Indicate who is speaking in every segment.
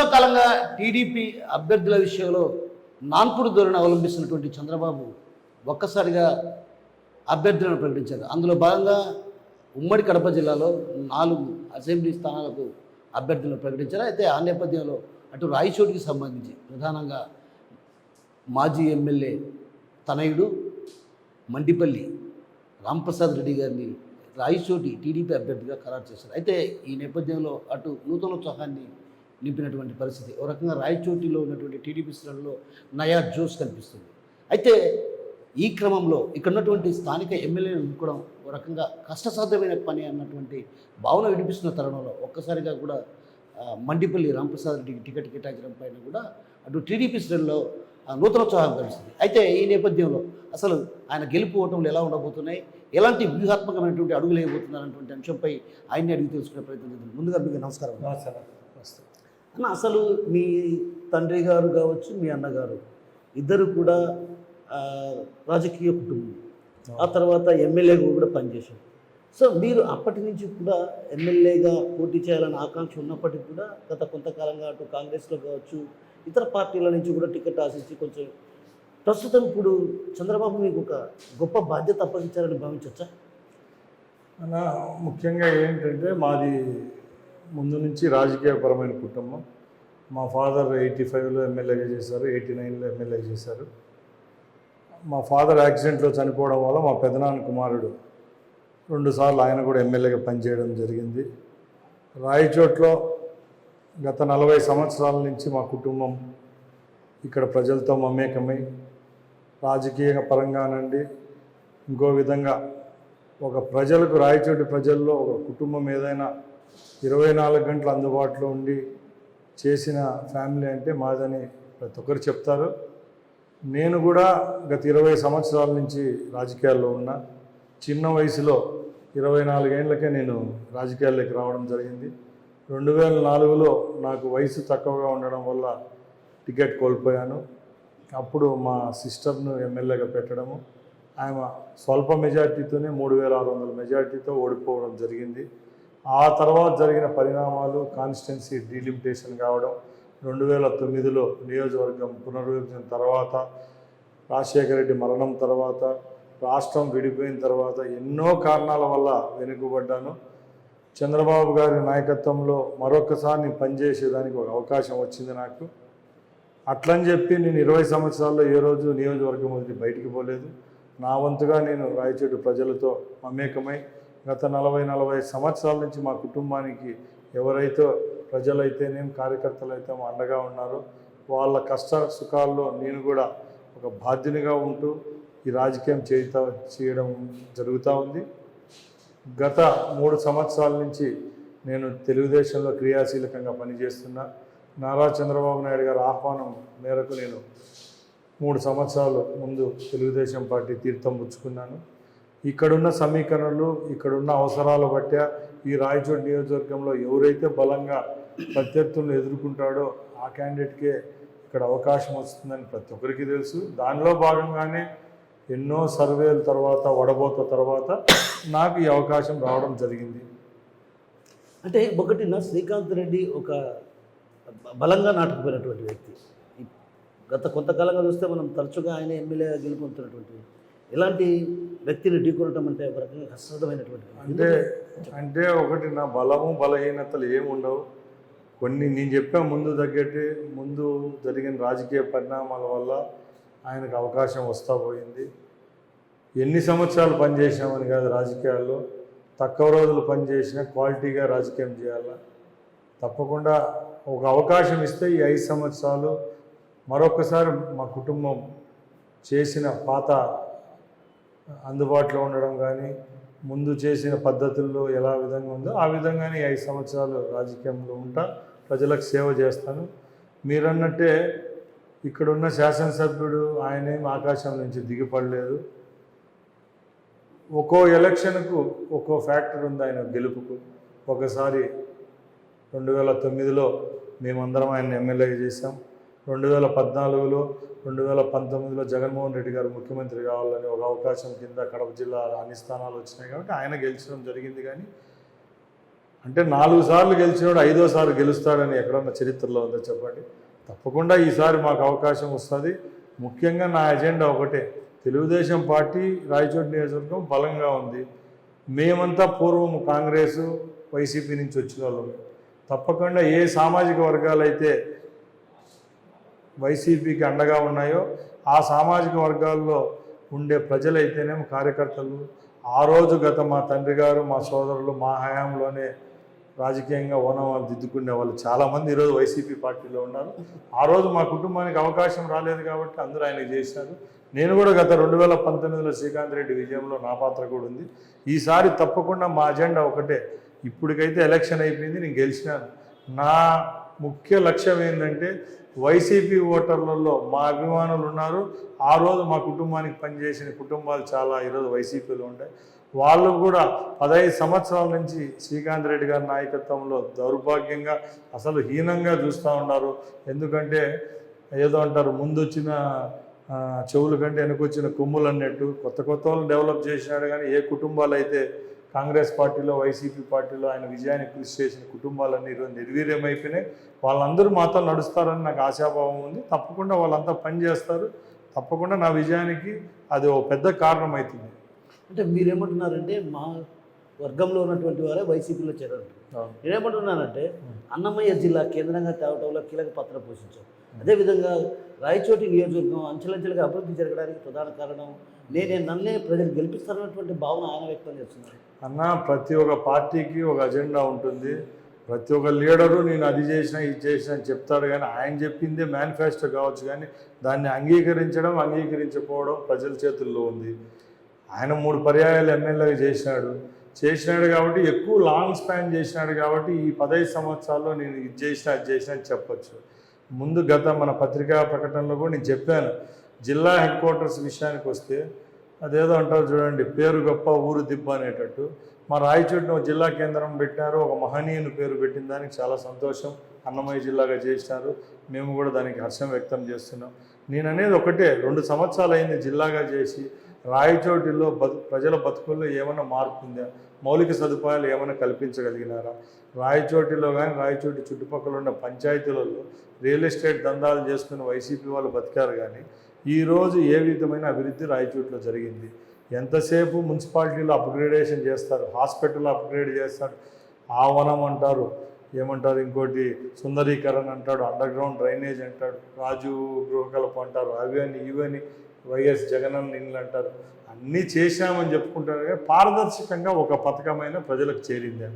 Speaker 1: ఎంతో కాలంగా టీడీపీ అభ్యర్థుల విషయంలో నాన్పుడు ధోరణి అవలంబిస్తున్నటువంటి చంద్రబాబు ఒక్కసారిగా అభ్యర్థులను ప్రకటించారు. అందులో భాగంగా ఉమ్మడి కడప జిల్లాలో 4 అసెంబ్లీ స్థానాలకు అభ్యర్థులను ప్రకటించారు. అయితే ఆ నేపథ్యంలో అటు రాయచోటికి సంబంధించి ప్రధానంగా మాజీ ఎమ్మెల్యే తనయుడు మండిపల్లి రాంప్రసాద్ రెడ్డి గారిని రాయచోటి టీడీపీ అభ్యర్థిగా ఖరారు చేశారు. అయితే ఈ నేపథ్యంలో అటు నూతనోత్సాహాన్ని నింపినటువంటి పరిస్థితి. ఒక రకంగా రాయచోటిలో ఉన్నటువంటి టీడీపీ శ్రేణుల్లో నయా జోష్ కనిపిస్తుంది. అయితే ఈ క్రమంలో ఇక్కడ ఉన్నటువంటి స్థానిక ఎమ్మెల్యేలను ఎన్నుకోవడం ఒక రకంగా కష్టసాధ్యమైన పని అన్నటువంటి భావన వినిపిస్తున్న తరుణంలో ఒక్కసారిగా కూడా మండిపల్లి రాంప్రసాద్ రెడ్డికి టికెట్ కేటాయించడం పైన కూడా అటు టీడీపీ శ్రేణుల్లో నూతనోత్సాహం కలుస్తుంది. అయితే ఈ నేపథ్యంలో అసలు ఆయన గెలుపు ఓటములు ఎలా ఉండబోతున్నాయి, ఎలాంటి వ్యూహాత్మకమైనటువంటి అడుగులు వేయబోతున్నారు అన్నటువంటి అంశంపై ఆయన్ని అడిగి తెలుసుకునే ప్రయత్నం చేద్దాం. ముందుగా మీకు నమస్కారం. అన్న, అసలు మీ తండ్రి గారు కావచ్చు, మీ అన్నగారు ఇద్దరు కూడా రాజకీయ కుటుంబం, ఆ తర్వాత ఎమ్మెల్యేగా కూడా పనిచేశారు. సో మీరు అప్పటి నుంచి కూడా ఎమ్మెల్యేగా పోటీ చేయాలని ఆకాంక్ష ఉన్నప్పటికీ కూడా గత కొంతకాలంగా అటు కాంగ్రెస్లో కావచ్చు ఇతర పార్టీల నుంచి కూడా టికెట్ ఆశించి కొంచెం ప్రస్తుతం ఇప్పుడు చంద్రబాబు మీకు ఒక గొప్ప బాధ్యత అప్పగించారని భావించవచ్చా?
Speaker 2: అన్న, ముఖ్యంగా ఏంటంటే మాది ముందు నుంచి రాజకీయపరమైన కుటుంబం. మా ఫాదర్ 85లో ఎమ్మెల్యేగా చేశారు, 89లో ఎమ్మెల్యే చేశారు. మా ఫాదర్ యాక్సిడెంట్లో చనిపోవడం వల్ల మా పెదనాన్న కుమారుడు 2 సార్లు ఆయన కూడా ఎమ్మెల్యేగా పనిచేయడం జరిగింది. రాయచోట్లో గత 40 సంవత్సరాల నుంచి మా కుటుంబం ఇక్కడ ప్రజలతో మమేకమై రాజకీయ పరంగానండి ఇంకో విధంగా ఒక ప్రజలకు రాయచోటి ప్రజల్లో ఒక కుటుంబం ఏదైనా 24 గంటలు అందుబాటులో ఉండి చేసిన ఫ్యామిలీ అంటే మాదని ప్రతి ఒక్కరు చెప్తారు. నేను కూడా గత 20 సంవత్సరాల నుంచి రాజకీయాల్లో ఉన్నా. చిన్న వయసులో 24 ఏళ్ళకే నేను రాజకీయాల్లోకి రావడం జరిగింది. 2004లో నాకు వయసు తక్కువగా ఉండడం వల్ల టికెట్ కోల్పోయాను. అప్పుడు మా సిస్టర్ను ఎమ్మెల్యేగా పెట్టడము, ఆమె స్వల్ప మెజార్టీతోనే 3600 మెజార్టీతో ఓడిపోవడం జరిగింది. ఆ తర్వాత జరిగిన పరిణామాలు కాన్స్టిట్యున్సీ డీలిమిటేషన్ కావడం, 2009లో నియోజకవర్గం పునర్విభజన తర్వాత, రాజశేఖర రెడ్డి మరణం తర్వాత, రాష్ట్రం విడిపోయిన తర్వాత ఎన్నో కారణాల వల్ల వెనుకబడ్డాను. చంద్రబాబు గారి నాయకత్వంలో మరొకసారి పనిచేసేదానికి ఒక అవకాశం వచ్చింది నాకు. అట్లని చెప్పి నేను 20 సంవత్సరాల్లో ఏ రోజు నియోజకవర్గం వదిలి బయటికి పోలేదు. నా వంతుగా నేను రాయచోటి ప్రజలతో మమేకమై గత 40 సంవత్సరాల నుంచి మా కుటుంబానికి ఎవరైతే ప్రజలైతేనేం కార్యకర్తలు అయితే అండగా ఉన్నారో వాళ్ళ కష్ట సుఖాల్లో నేను కూడా ఒక బాధ్యునిగా ఉంటూ ఈ రాజకీయం చేయడం జరుగుతూ ఉంది. గత 3 సంవత్సరాల నుంచి నేను తెలుగుదేశంలో క్రియాశీలకంగా పనిచేస్తున్నా. నారా చంద్రబాబు నాయుడు గారి ఆహ్వానం మేరకు నేను 3 సంవత్సరాలు ముందు తెలుగుదేశం పార్టీ తీర్థం పుచ్చుకున్నాను. ఇక్కడున్న సమీకరణలు, ఇక్కడున్న అవసరాల బట్టి ఈ రాయచోటి నియోజకవర్గంలో ఎవరైతే బలంగా ప్రత్యర్థులను ఎదుర్కొంటాడో ఆ క్యాండిడేట్కే ఇక్కడ అవకాశం వస్తుందని ప్రతి ఒక్కరికి తెలుసు. దానిలో భాగంగానే ఎన్నో సర్వేల తర్వాత, వడబోత తర్వాత నాకు ఈ అవకాశం రావడం జరిగింది.
Speaker 1: అంటే ఒకటి శ్రీకాంత్ రెడ్డి ఒక బలంగా నాటుకుపోయినటువంటి వ్యక్తి. గత కొంతకాలంగా చూస్తే మనం తరచుగా ఆయన ఎమ్మెల్యే గెలుపొందుతున్నటువంటి ఇలాంటి వ్యక్తిని ఢీకొనటం అంటే ఒక రకంగా కష్టమైనటువంటి
Speaker 2: అంటే ఒకటి నా బలము బలహీనతలు ఏముండవు. కొన్ని నేను చెప్పా ముందు తగ్గట్టు ముందు జరిగిన రాజకీయ పరిణామాల వల్ల ఆయనకు అవకాశం వస్తూ పోయింది. ఎన్ని సంవత్సరాలు పనిచేసామని కాదు, రాజకీయాల్లో తక్కువ రోజులు పనిచేసినా క్వాలిటీగా రాజకీయం చేయాలా. తప్పకుండా ఒక అవకాశం ఇస్తే ఈ 5 సంవత్సరాలు మరొకసారి మా కుటుంబం చేసిన పాత అందుబాటులో ఉండడం కానీ, ముందు చేసిన పద్ధతుల్లో ఎలా విధంగా ఉందో ఆ విధంగానే 5 సంవత్సరాలు రాజకీయంలో ఉంటా, ప్రజలకు సేవ చేస్తాను. మీరన్నట్టే ఇక్కడున్న శాసనసభ్యుడు ఆయనేం ఆకాశం నుంచి దిగిపడలేదు. ఒక్కో ఎలక్షన్కు ఒక్కో ఫ్యాక్టర్ ఉంది ఆయన గెలుపుకు. ఒకసారి 2009లో మేమందరం ఆయన ఎమ్మెల్యేగా చేశాం. 2014లో 2019లో జగన్మోహన్ రెడ్డి గారు ముఖ్యమంత్రి కావాలని ఒక అవకాశం కింద కడప జిల్లా అన్ని స్థానాలు వచ్చినాయి కాబట్టి ఆయన గెలిచడం జరిగింది. కానీ అంటే 4 సార్లు గెలిచినోడు 5ఓసారి గెలుస్తాడని ఎక్కడన్నా చరిత్రలో ఉందో చెప్పండి. తప్పకుండా ఈసారి మాకు అవకాశం వస్తుంది. ముఖ్యంగా నా ఎజెండా ఒకటే, తెలుగుదేశం పార్టీ రాయచోటి నియోజకవర్గం బలంగా ఉంది. మేమంతా పూర్వం కాంగ్రెస్ వైసీపీ నుంచి వచ్చిన వాళ్ళం. తప్పకుండా ఏ సామాజిక వర్గాలైతే వైసీపీకి అండగా ఉన్నాయో ఆ సామాజిక వర్గాల్లో ఉండే ప్రజలైతేనేమో కార్యకర్తలు, ఆ రోజు మా తండ్రి గారు మా సోదరులు మా హయాంలోనే రాజకీయంగా ఓనవాళ్ళు దిద్దుకునే వాళ్ళు చాలామంది ఈరోజు వైసీపీ పార్టీలో ఉన్నారు. ఆ రోజు మా కుటుంబానికి అవకాశం రాలేదు కాబట్టి అందరూ ఆయనకు చేశారు. నేను కూడా గత 2019లో శ్రీకాంత్ రెడ్డి విజయంలో నా పాత్ర కూడా ఉంది. ఈసారి తప్పకుండా మా అజెండా ఒకటే, ఇప్పటికైతే ఎలక్షన్ అయిపోయింది, నేను గెలిచినాను. నా ముఖ్య లక్ష్యం ఏంటంటే వైసీపీ ఓటర్లలో మా అభిమానులు ఉన్నారు. ఆ రోజు మా కుటుంబానికి పనిచేసిన కుటుంబాలు చాలా ఈరోజు వైసీపీలో ఉంటాయి. వాళ్ళు కూడా 15 సంవత్సరాల నుంచి శ్రీకాంత్ రెడ్డి గారి నాయకత్వంలో దౌర్భాగ్యంగా అసలు హీనంగా చూస్తూ ఉన్నారు. ఎందుకంటే ఏదో అంటారు, ముందు వచ్చిన చెవుల కంటే వెనుకొచ్చిన కొమ్ములు అన్నట్టు కొత్త వాళ్ళని డెవలప్ చేసినాడు. కానీ ఏ కుటుంబాలు అయితే కాంగ్రెస్ పార్టీలో వైసీపీ పార్టీలో ఆయన విజయానికి కృషి చేసిన కుటుంబాలన్నీ ఈరోజు నిర్వీర్యమైపోయినాయి. వాళ్ళందరూ మాతో నడుస్తారని నాకు ఆశాభావం ఉంది. తప్పకుండా వాళ్ళంతా పనిచేస్తారు. తప్పకుండా నా విజయానికి అది ఓ పెద్ద కారణం అవుతుంది.
Speaker 1: అంటే మీరేమంటున్నారంటే మా వర్గంలో ఉన్నటువంటి వారే వైసీపీలో చేరారు. నేనేమంటున్నానంటే అన్నమయ్య జిల్లా కేంద్రంగా తేవటంలో కీలక పాత్ర పోషించారు. అదేవిధంగా రాయచోటి నియోజకవర్గం అంచెలంచెలుగా అభివృద్ధి జరగడానికి ప్రధాన కారణం నన్నే ప్రజలు గెలిపిస్తారన్నటువంటి భావన ఆయన వ్యక్తం చేస్తున్నారు.
Speaker 2: అన్న, ప్రతి ఒక్క పార్టీకి ఒక అజెండా ఉంటుంది. ప్రతి ఒక్క లీడరు నేను అది చేసినా ఇది చేసినా అని చెప్తాడు. కానీ ఆయన చెప్పిందే మేనిఫెస్టో కావచ్చు, కానీ దాన్ని అంగీకరించడం అంగీకరించకపోవడం ప్రజల చేతుల్లో ఉంది. ఆయన 3 పర్యాయాలు ఎమ్మెల్యేగా చేసినాడు కాబట్టి ఎక్కువ లాంగ్ స్పాన్ చేసినాడు కాబట్టి ఈ 15 సంవత్సరాల్లో నేను ఇది చేసినా అది చేసినా అని చెప్పచ్చు. ముందు మన పత్రికా ప్రకటనలో కూడా నేను చెప్పాను. జిల్లా హెడ్ క్వార్టర్స్ విషయానికి వస్తే అదేదో అంటారు చూడండి, పేరు గొప్ప ఊరు దిబ్బ అనేటట్టు మా రాయచోటిని ఒక జిల్లా కేంద్రం పెట్టినారు. ఒక మహనీయుని పేరు పెట్టిన దానికి చాలా సంతోషం. అన్నమయ్య జిల్లాగా చేసినారు. మేము కూడా దానికి హర్షం వ్యక్తం చేస్తున్నాం. నేను అనేది ఒకటే, 2 సంవత్సరాలు అయింది జిల్లాగా చేసి. రాయచోటిలో ప్రజల బతుకుల్లో ఏమైనా మార్పు ఉందా? మౌలిక సదుపాయాలు ఏమైనా కల్పించగలిగినారా? రాయచోటిలో కానీ రాయచోటి చుట్టుపక్కల ఉన్న పంచాయతీలలో రియల్ ఎస్టేట్ దందాలు చేసుకుని వైసీపీ వాళ్ళు బతికారు. కానీ ఈరోజు ఏ విధమైన అభివృద్ధి రాయచోటిలో జరిగింది? ఎంతసేపు మున్సిపాలిటీలో అప్గ్రేడేషన్ చేస్తారు, హాస్పిటల్ అప్గ్రేడ్ చేస్తారు, ఆవనం అంటారు, ఏమంటారు ఇంకోటి సుందరీకరణ అంటాడు, అండర్ గ్రౌండ్ డ్రైనేజ్ అంటాడు, రాజు గృహకల్ప అంటారు, అవని ఇవని వైఎస్ జగనన్న ఇల్లు అంటారు. అన్నీ చేశామని చెప్పుకుంటారు. కానీ పారదర్శకంగా ఒక పథకమైన ప్రజలకు చేరింది.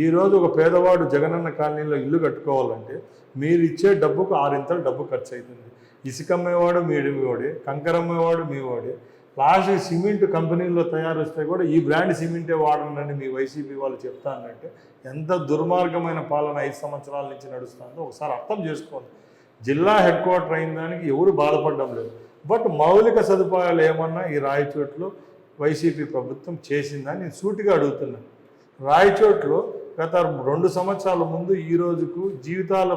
Speaker 2: ఈరోజు ఒక పేదవాడు జగనన్న కాలనీలో ఇల్లు కట్టుకోవాలంటే మీరు ఇచ్చే డబ్బుకు 6 డబ్బు ఖర్చు అవుతుంది. ఇసుక అమ్మేవాడు మీవాడే, కంకర అమ్మేవాడు మీవాడే. లాస్ట్ సిమెంట్ కంపెనీల్లో తయారు వస్తే కూడా ఈ బ్రాండ్ సిమెంటే వాడనని మీ వైసీపీ వాళ్ళు చెప్తా అన్నట్టే ఎంత దుర్మార్గమైన పాలన 5 సంవత్సరాల నుంచి నడుస్తుందో ఒకసారి అర్థం చేసుకోండి. జిల్లా హెడ్ క్వార్టర్ అయిన దానికి ఎవరు బాధపడడం లేదు. బట్ మౌలిక సదుపాయాలు ఏమన్నా ఈ రాయచోట్లో వైసీపీ ప్రభుత్వం చేసిందని నేను సూటిగా అడుగుతున్నాను. రాయచోట్లో గత 2 సంవత్సరాల ముందు ఈ రోజుకు జీవితాల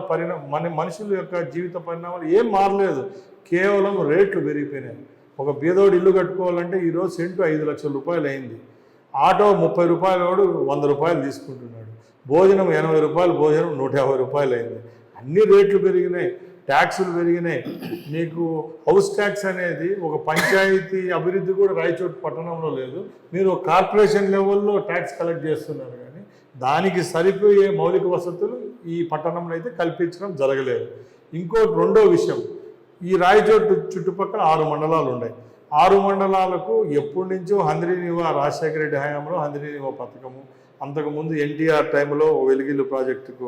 Speaker 2: మనుషుల యొక్క జీవిత పరిణామాలు ఏం మారలేదు. కేవలం రేట్లు పెరిగిపోయినాయి. ఒక బీదోడు ఇల్లు కట్టుకోవాలంటే ఈరోజు సెంటు 5 లక్షల రూపాయలు అయింది. ఆటో 30 రూపాయల వాడు 100 రూపాయలు తీసుకుంటున్నాడు. భోజనం 80 రూపాయలు, భోజనం 150 రూపాయలు అయింది. అన్ని రేట్లు పెరిగినాయి, ట్యాక్సులు పెరిగినాయి. నీకు హౌస్ ట్యాక్స్ అనేది ఒక పంచాయతీ అభివృద్ధి కూడా రాయచోటి పట్టణంలో లేదు. మీరు కార్పొరేషన్ లెవెల్లో ట్యాక్స్ కలెక్ట్ చేస్తున్నారు. కానీ దానికి సరిపోయే మౌలిక వసతులు ఈ పట్టణంలో అయితే కల్పించడం జరగలేదు. ఇంకోటి రెండో విషయం, ఈ రాయచోటు చుట్టుపక్కల 6 మండలాలు ఉన్నాయి. 6 మండలాలకు ఎప్పటి నుంచో హంద్రీనివా రాజశేఖర రెడ్డి హయాంలో హంద్రీనివా పథకము, అంతకుముందు ఎన్టీఆర్ టైంలో వెలుగిల్లు ప్రాజెక్టుకు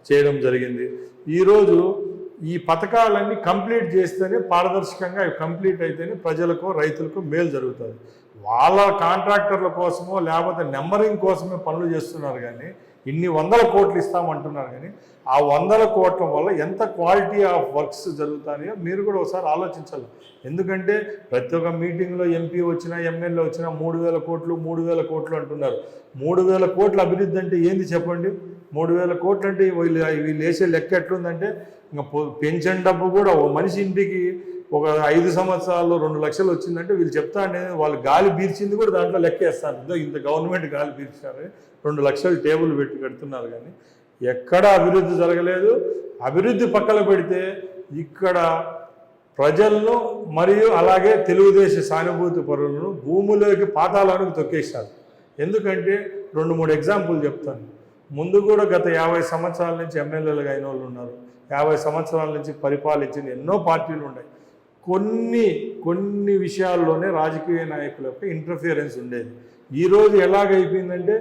Speaker 2: చేయడం జరిగింది. ఈరోజు ఈ పథకాలన్నీ కంప్లీట్ చేస్తేనే పారదర్శకంగా కంప్లీట్ అయితేనే ప్రజలకు రైతులకు మేలు జరుగుతుంది. వాళ్ళ కాంట్రాక్టర్ల కోసమో లేకపోతే నెంబరింగ్ కోసమే పనులు చేస్తున్నారు. కానీ ఇన్ని 100 కోట్లు ఇస్తామంటున్నారు. కానీ ఆ 100 కోట్ల వల్ల ఎంత క్వాలిటీ ఆఫ్ వర్క్స్ జరుగుతాయో మీరు కూడా ఒకసారి ఆలోచించాలి. ఎందుకంటే ప్రతి ఒక్క మీటింగ్లో ఎంపీ వచ్చినా ఎమ్మెల్యే వచ్చినా 3000 కోట్లు 3000 కోట్లు అంటున్నారు. 3000 కోట్ల అభివృద్ధి అంటే ఏంది చెప్పండి? 3000 కోట్లు అంటే వీళ్ళు వేసే లెక్క ఎట్లుందంటే ఇంకా పెన్షన్ డబ్బు కూడా ఓ మనిషి ఇంటికి ఒక 5 సంవత్సరాల్లో 2 లక్షలు వచ్చిందంటే వీళ్ళు చెప్తా అనేది వాళ్ళు గాలి పీల్చింది కూడా దాంట్లో లెక్కేస్తారు. ఇదో ఇంత గవర్నమెంట్ గాలి పీల్చారు, 2 లక్షలు టేబుల్ పెట్టి కడుతున్నారు, కానీ ఎక్కడ అభివృద్ధి జరగలేదు. అభివృద్ధి పక్కన పెడితే ఇక్కడ ప్రజలను మరియు అలాగే తెలుగుదేశం సానుభూతి పరులను భూములోకి పాతాళానికి తొక్కేశారు. ఎందుకంటే 2-3 ఎగ్జాంపుల్ చెప్తాను. ముందు కూడా గత 50 సంవత్సరాల నుంచి ఎమ్మెల్యేలుగా అయిన వాళ్ళు ఉన్నారు, 50 సంవత్సరాల నుంచి పరిపాలించిన ఎన్నో పార్టీలు ఉన్నాయి. కొన్ని విషయాల్లోనే రాజకీయ నాయకుల యొక్క ఇంటర్ఫియరెన్స్ ఉండేది. ఈరోజు ఎలాగైపోయిందంటే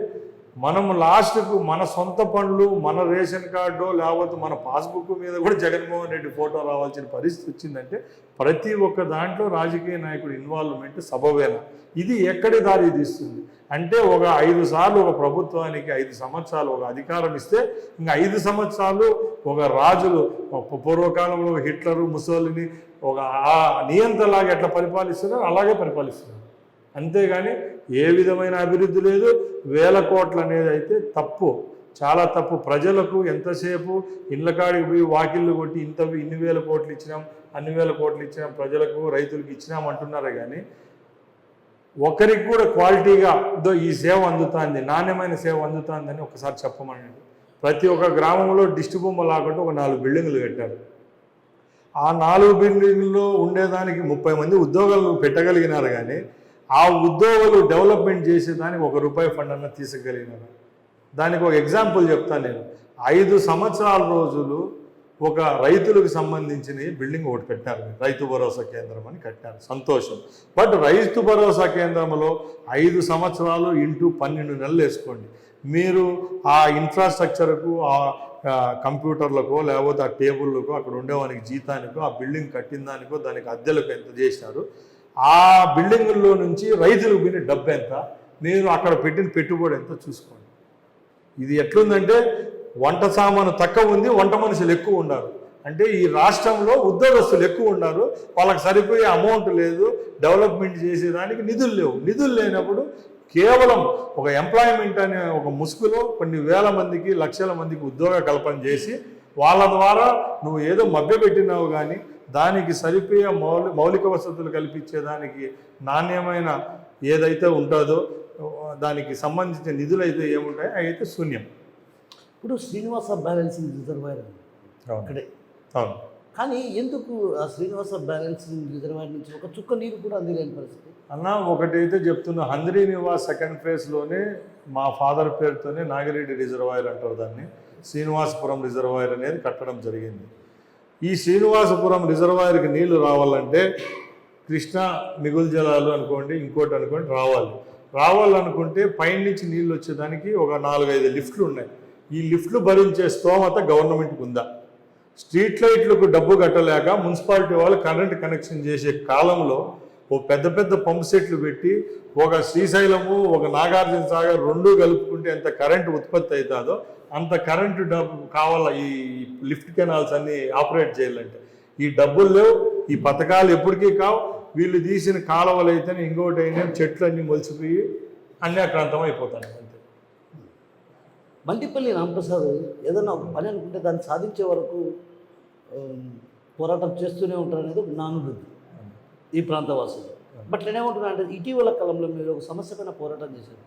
Speaker 2: మనం లాస్ట్కు మన సొంత పనులు, మన రేషన్ కార్డు లేకపోతే మన పాస్బుక్ మీద కూడా జగన్మోహన్ రెడ్డి ఫోటో రావాల్సిన పరిస్థితి వచ్చిందంటే ప్రతి ఒక్క దాంట్లో రాజకీయ నాయకుడు ఇన్వాల్వ్మెంట్ సబబేనా. ఇది ఎక్కడి దారి తీస్తుంది అంటే ఒక 5 సార్లు ఒక ప్రభుత్వానికి 5 సంవత్సరాలు ఒక అధికారం ఇస్తే ఇంకా 5 సంవత్సరాలు ఒక రాజులు పూర్వకాలంలో హిట్లరు ముసోలిని ఒక నియంత్రణలాగా ఎట్లా పరిపాలిస్తున్నారో అలాగే పరిపాలిస్తున్నారు. అంతేగాని ఏ విధమైన అభివృద్ధి లేదు. 1000 కోట్లు అనేది అయితే తప్పు, చాలా తప్పు. ప్రజలకు ఎంతసేపు ఇళ్ళ కాడికి పోయి వాకిళ్ళు కొట్టి ఇన్ని వేల కోట్లు ఇచ్చినాం, అన్ని వేల కోట్లు ఇచ్చినాం, ప్రజలకు రైతులకు ఇచ్చినాం అంటున్నారే కానీ ఒకరికి కూడా క్వాలిటీగా ఈ సేవ అందుతుంది, నాణ్యమైన సేవ అందుతుందని ఒకసారి చెప్పమనండి. ప్రతి ఒక్క గ్రామంలో దిష్టి బొమ్మ లాగా ఒక 4 బిల్డింగులు కట్టారు. ఆ 4 బిల్డింగుల్లో ఉండేదానికి 30 మంది ఉద్యోగాలు పెట్టగలిగినారు, కానీ ఆ ఉద్యోగులు డెవలప్మెంట్ చేసేదానికి ₹1 ఫండ్ అన్న తీసుకోగలిగినారు. దానికి ఒక ఎగ్జాంపుల్ చెప్తాను నేను. 5 సంవత్సరాల రోజులు ఒక రైతులకు సంబంధించిన బిల్డింగ్ ఒకటి కట్టారు, రైతు భరోసా కేంద్రం అని కట్టారు, సంతోషం. బట్ రైతు భరోసా కేంద్రంలో 5 సంవత్సరాలు ఇంటూ 12 నెలలు వేసుకోండి. మీరు ఆ ఇన్ఫ్రాస్ట్రక్చర్కు, ఆ కంప్యూటర్లకో లేకపోతే ఆ టేబుల్లకు, అక్కడ ఉండేవానికి జీతానికో, ఆ బిల్డింగ్ కట్టిన దానికో, దానికి అద్దెలకు ఎంత చేసినారు, ఆ బిల్డింగుల్లో నుంచి రైతులకు పోయిన డబ్బు ఎంత, మీరు అక్కడ పెట్టిన పెట్టుబడి ఎంత చూసుకోండి. ఇది ఎట్లుందంటే వంట సామాను తక్కువ ఉంది, వంట మనుషులు ఎక్కువ ఉన్నారు. అంటే ఈ రాష్ట్రంలో ఉద్యోగస్తులు ఎక్కువ ఉన్నారు, వాళ్ళకి సరిపోయే అమౌంట్ లేదు, డెవలప్మెంట్ చేసేదానికి నిధులు లేవు. నిధులు లేనప్పుడు కేవలం ఒక ఎంప్లాయ్మెంట్ అనే ఒక ముసుగులో కొన్ని వేల మందికి, లక్షల మందికి ఉద్యోగ కల్పన చేసి వాళ్ళ ద్వారా నువ్వు ఏదో మభ్యపెట్టినావు, కానీ దానికి సరిపోయే మౌలిక వసతులు కల్పించేదానికి నాణ్యమైన ఏదైతే ఉంటుందో దానికి సంబంధించిన నిధులు అయితే ఏముంటాయో అవి అయితే శూన్యం.
Speaker 1: ఇప్పుడు శ్రీనివాస బ్యాలెన్సింగ్ రిజర్వాయర్ అక్కడే, కానీ ఎందుకు ఆ శ్రీనివాస బ్యాలెన్సింగ్ రిజర్వాయర్ నుంచి ఒక చుక్క నీరు కూడా అందలేని పరిస్థితి?
Speaker 2: అన్న ఒకటైతే చెప్తున్నా, హంద్రీ నివాస్ సెకండ్ ఫేజ్లోనే మా ఫాదర్ పేరుతోనే నాగిరెడ్డి రిజర్వాయర్ అంటారు దాన్ని, శ్రీనివాసపురం రిజర్వాయర్ అనేది కట్టడం జరిగింది. ఈ శ్రీనివాసపురం రిజర్వాయర్కి నీళ్లు రావాలంటే కృష్ణా మిగులు జలాలు అనుకోండి, ఇంకోటి అనుకోండి రావాలనుకుంటే పైనుంచి నీళ్ళు వచ్చేదానికి ఒక 4-5 లిఫ్ట్లు ఉన్నాయి. ఈ లిఫ్ట్లు భరించే స్తోమత గవర్నమెంట్కి ఉందా? స్ట్రీట్ లైట్లకు డబ్బు కట్టలేక మున్సిపాలిటీ వాళ్ళు కరెంట్ కనెక్షన్ చేసే కాలంలో ఓ పెద్ద పంప్ సెట్లు పెట్టి ఒక శ్రీశైలము, ఒక నాగార్జున సాగర్ 2 కలుపుకుంటే ఎంత కరెంటు ఉత్పత్తి అవుతుందో అంత కరెంటు డబ్బు కావాలా ఈ లిఫ్ట్ కెనాల్స్ అన్ని ఆపరేట్ చేయాలంటే. ఈ డబ్బులు లేవు, ఈ పథకాలు ఎప్పటికీ కావు. వీళ్ళు తీసిన కాలువలు అయితేనే ఇంకోటి అయినా చెట్లు అన్నీ మొలిచిపోయి అన్యాక్రాంతం అయిపోతాయి. అంతే.
Speaker 1: మండిపల్లి రామప్రసాద్ ఏదైనా ఒక పని అనుకుంటే దాన్ని సాధించే వరకు పోరాటం చేస్తూనే ఉంటారు అనేది ఒక నానుబుద్ధి ఈ ప్రాంతవాసులు. బట్ నేనేమంటున్నా అంటే ఇటీవల కాలంలో మీరు ఒక సమస్య పైన పోరాటం చేశారు,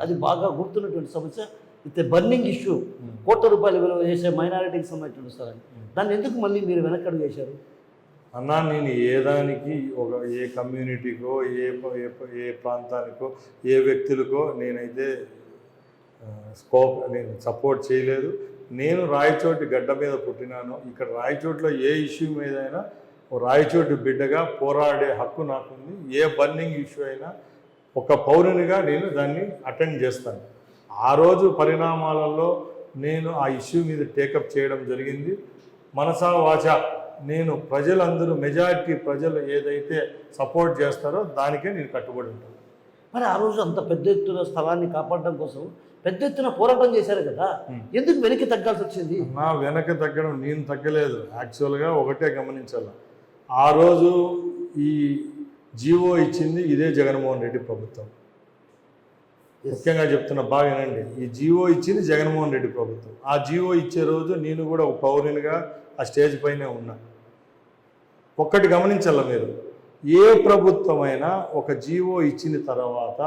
Speaker 1: అది బాగా గుర్తున్నటువంటి సమస్య. ఇట్ బర్నింగ్ ఇష్యూ, ₹1,00,00,000 విలువ చేసే మైనారిటీకి సంబంధించిన స్థలాన్ని, దాన్ని ఎందుకు మళ్ళీ మీరు వెనకడుగు వేశారు?
Speaker 2: అన్నా నేను ఏదానికి ఏ కమ్యూనిటీకో ఏ ప్రాంతానికో ఏ వ్యక్తులకో నేనైతే నేను సపోర్ట్ చేయలేదు. నేను రాయచోటి గడ్డ మీద పుట్టినాను. ఇక్కడ రాయచోటిలో ఏ ఇష్యూ మీదైనా రాయచోటి బిడ్డగా పోరాడే హక్కు నాకుంది. ఏ బర్నింగ్ ఇష్యూ అయినా ఒక పౌరునిగా నేను దాన్ని అటెండ్ చేస్తాను. ఆ రోజు పరిణామాలలో నేను ఆ ఇష్యూ మీద టేకప్ చేయడం జరిగింది. మనసా వాచ నేను ప్రజలందరూ, మెజారిటీ ప్రజలు ఏదైతే సపోర్ట్ చేస్తారో దానికే నేను కట్టుబడి ఉంటాను.
Speaker 1: మరి ఆ రోజు అంత పెద్ద ఎత్తున స్థలాన్ని కాపాడడం కోసం పెద్ద ఎత్తున పోరాటం చేశారు కదా, ఎందుకు వెనక్కి తగ్గాల్సి వచ్చింది?
Speaker 2: నా వెనక్కి తగ్గడం నేను తగ్గలేదు. యాక్చువల్గా ఒకటే గమనించాలి, ఆ రోజు ఈ జీవో ఇచ్చింది ఇదే జగన్మోహన్ రెడ్డి ప్రభుత్వం. ముఖ్యంగా చెప్తున్నా, బాగా వినండి, ఈ జీవో ఇచ్చింది జగన్మోహన్ రెడ్డి ప్రభుత్వం. ఆ జీవో ఇచ్చే రోజు నేను కూడా ఒక పౌరునిగా ఆ స్టేజ్ పైనే ఉన్నా. ఒక్కటి గమనించాల మీరు, ఏ ప్రభుత్వమైనా ఒక జీవో ఇచ్చిన తర్వాత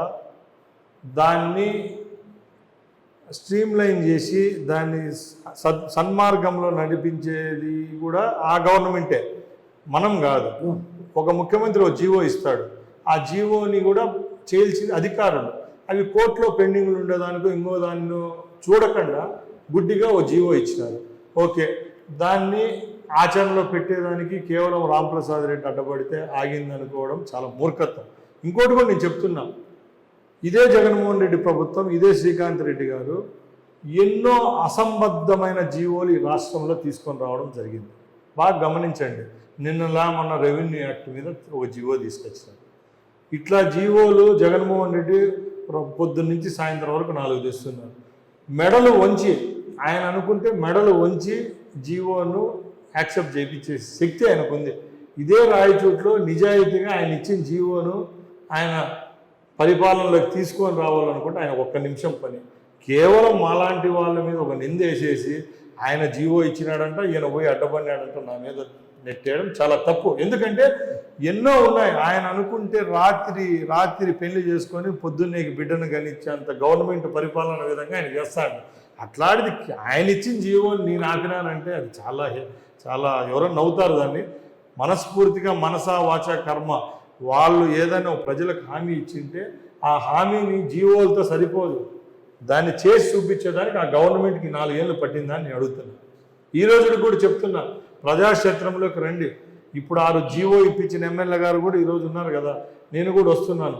Speaker 2: దాన్ని స్ట్రీమ్లైన్ చేసి దాన్ని సన్మార్గంలో నడిపించేది కూడా ఆ గవర్నమెంటే, మనం కాదు. ఒక ముఖ్యమంత్రి ఒక జీవో ఇస్తాడు, ఆ జీవోని కూడా చేయాల్సిన అధికారులు అవి కోర్టులో పెండింగ్లు ఉండేదానికో ఇంకో దాన్ని చూడకుండా గుడ్డిగా ఓ జీవో ఇచ్చినారు. ఓకే, దాన్ని ఆచరణలో పెట్టేదానికి కేవలం రాంప్రసాద్ రెడ్డి అడ్డపడితే ఆగింది అనుకోవడం చాలా మూర్ఖత్వం. ఇంకోటి కూడా నేను చెప్తున్నా, ఇదే జగన్మోహన్ రెడ్డి ప్రభుత్వం, ఇదే శ్రీకాంత్ రెడ్డి గారు ఎన్నో అసంబద్ధమైన జీవోలు ఈ రాష్ట్రంలో తీసుకొని రావడం జరిగింది. బాగా గమనించండి, నిన్నలా మొన్న రెవెన్యూ యాక్ట్ మీద ఒక జీవో తీసుకొచ్చారు. ఇట్లా జీవోలు జగన్మోహన్ రెడ్డి పొద్దున్న నుంచి సాయంత్రం వరకు 4 తెస్తున్నారు. మెడలు వంచి, ఆయన అనుకుంటే మెడలు వంచి జీవోను యాక్సెప్ట్ చేయించే శక్తి ఆయనకుంది. ఇదే రాయచోట్లో నిజాయితీగా ఆయన ఇచ్చిన జీవోను ఆయన పరిపాలనలోకి తీసుకొని రావాలనుకుంటే ఆయన ఒక్క నిమిషం పని. కేవలం మాలాంటి వాళ్ళ మీద ఒక నింద వేసేసి ఆయన జీవో ఇచ్చినాడంట, ఈయన పోయి అడ్డపడినాడంట నా మీద నెట్టేయడం చాలా తప్పు. ఎందుకంటే ఎన్నో ఉన్నాయి. ఆయన అనుకుంటే రాత్రి పెళ్లి చేసుకొని పొద్దున్నే బిడ్డను గణించేంత గవర్నమెంట్ పరిపాలన విధంగా ఆయన చేస్తాడు. అట్లాంటిది ఆయన ఇచ్చిన జీవోని నేను ఆపినానంటే అది చాలా చాలా ఎవరో నవ్వుతారు. దాన్ని మనస్ఫూర్తిగా మనసా వాచ కర్మ వాళ్ళు ఏదైనా ప్రజలకు హామీ ఇచ్చింటే ఆ హామీని జీవోలతో సరిపోదు, దాన్ని చేసి చూపించేదానికి ఆ గవర్నమెంట్కి 4 ఏళ్ళు పట్టిందని నేను అడుగుతున్నా. ఈ రోజు కూడా చెప్తున్నా, ప్రజాక్షేత్రంలోకి రండి. ఇప్పుడు 6 జీవో ఇప్పించిన ఎమ్మెల్యే గారు కూడా ఈరోజు ఉన్నారు కదా, నేను కూడా వస్తున్నాను.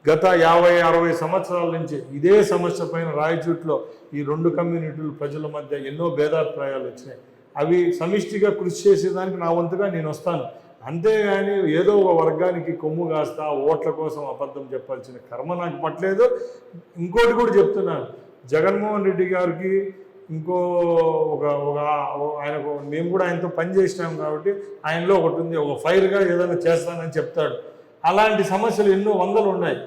Speaker 2: గత 50-60 సంవత్సరాల నుంచి ఇదే సమస్య పైన రాయచూట్లో ఈ 2 కమ్యూనిటీల ప్రజల మధ్య ఎన్నో భేదాభిప్రాయాలు వచ్చినాయి. అవి సమిష్టిగా కృషి చేసేదానికి నా వంతుగా నేను వస్తాను. అంతేగాని ఏదో ఒక వర్గానికి కొమ్ము కాస్తా ఓట్ల కోసం అబద్ధం చెప్పాల్సిన కర్మ నాకు పట్టలేదు. ఇంకోటి కూడా చెప్తున్నాను, జగన్మోహన్ రెడ్డి గారికి ఇంకో ఆయనకు మేము కూడా ఆయనతో పని చేసినాం కాబట్టి ఆయనలో ఒకటి ఉంది, ఒక ఫైర్గా ఏదైనా చేస్తానని చెప్తాడు. అలాంటి సమస్యలు ఎన్నో వందలు ఉన్నాయి.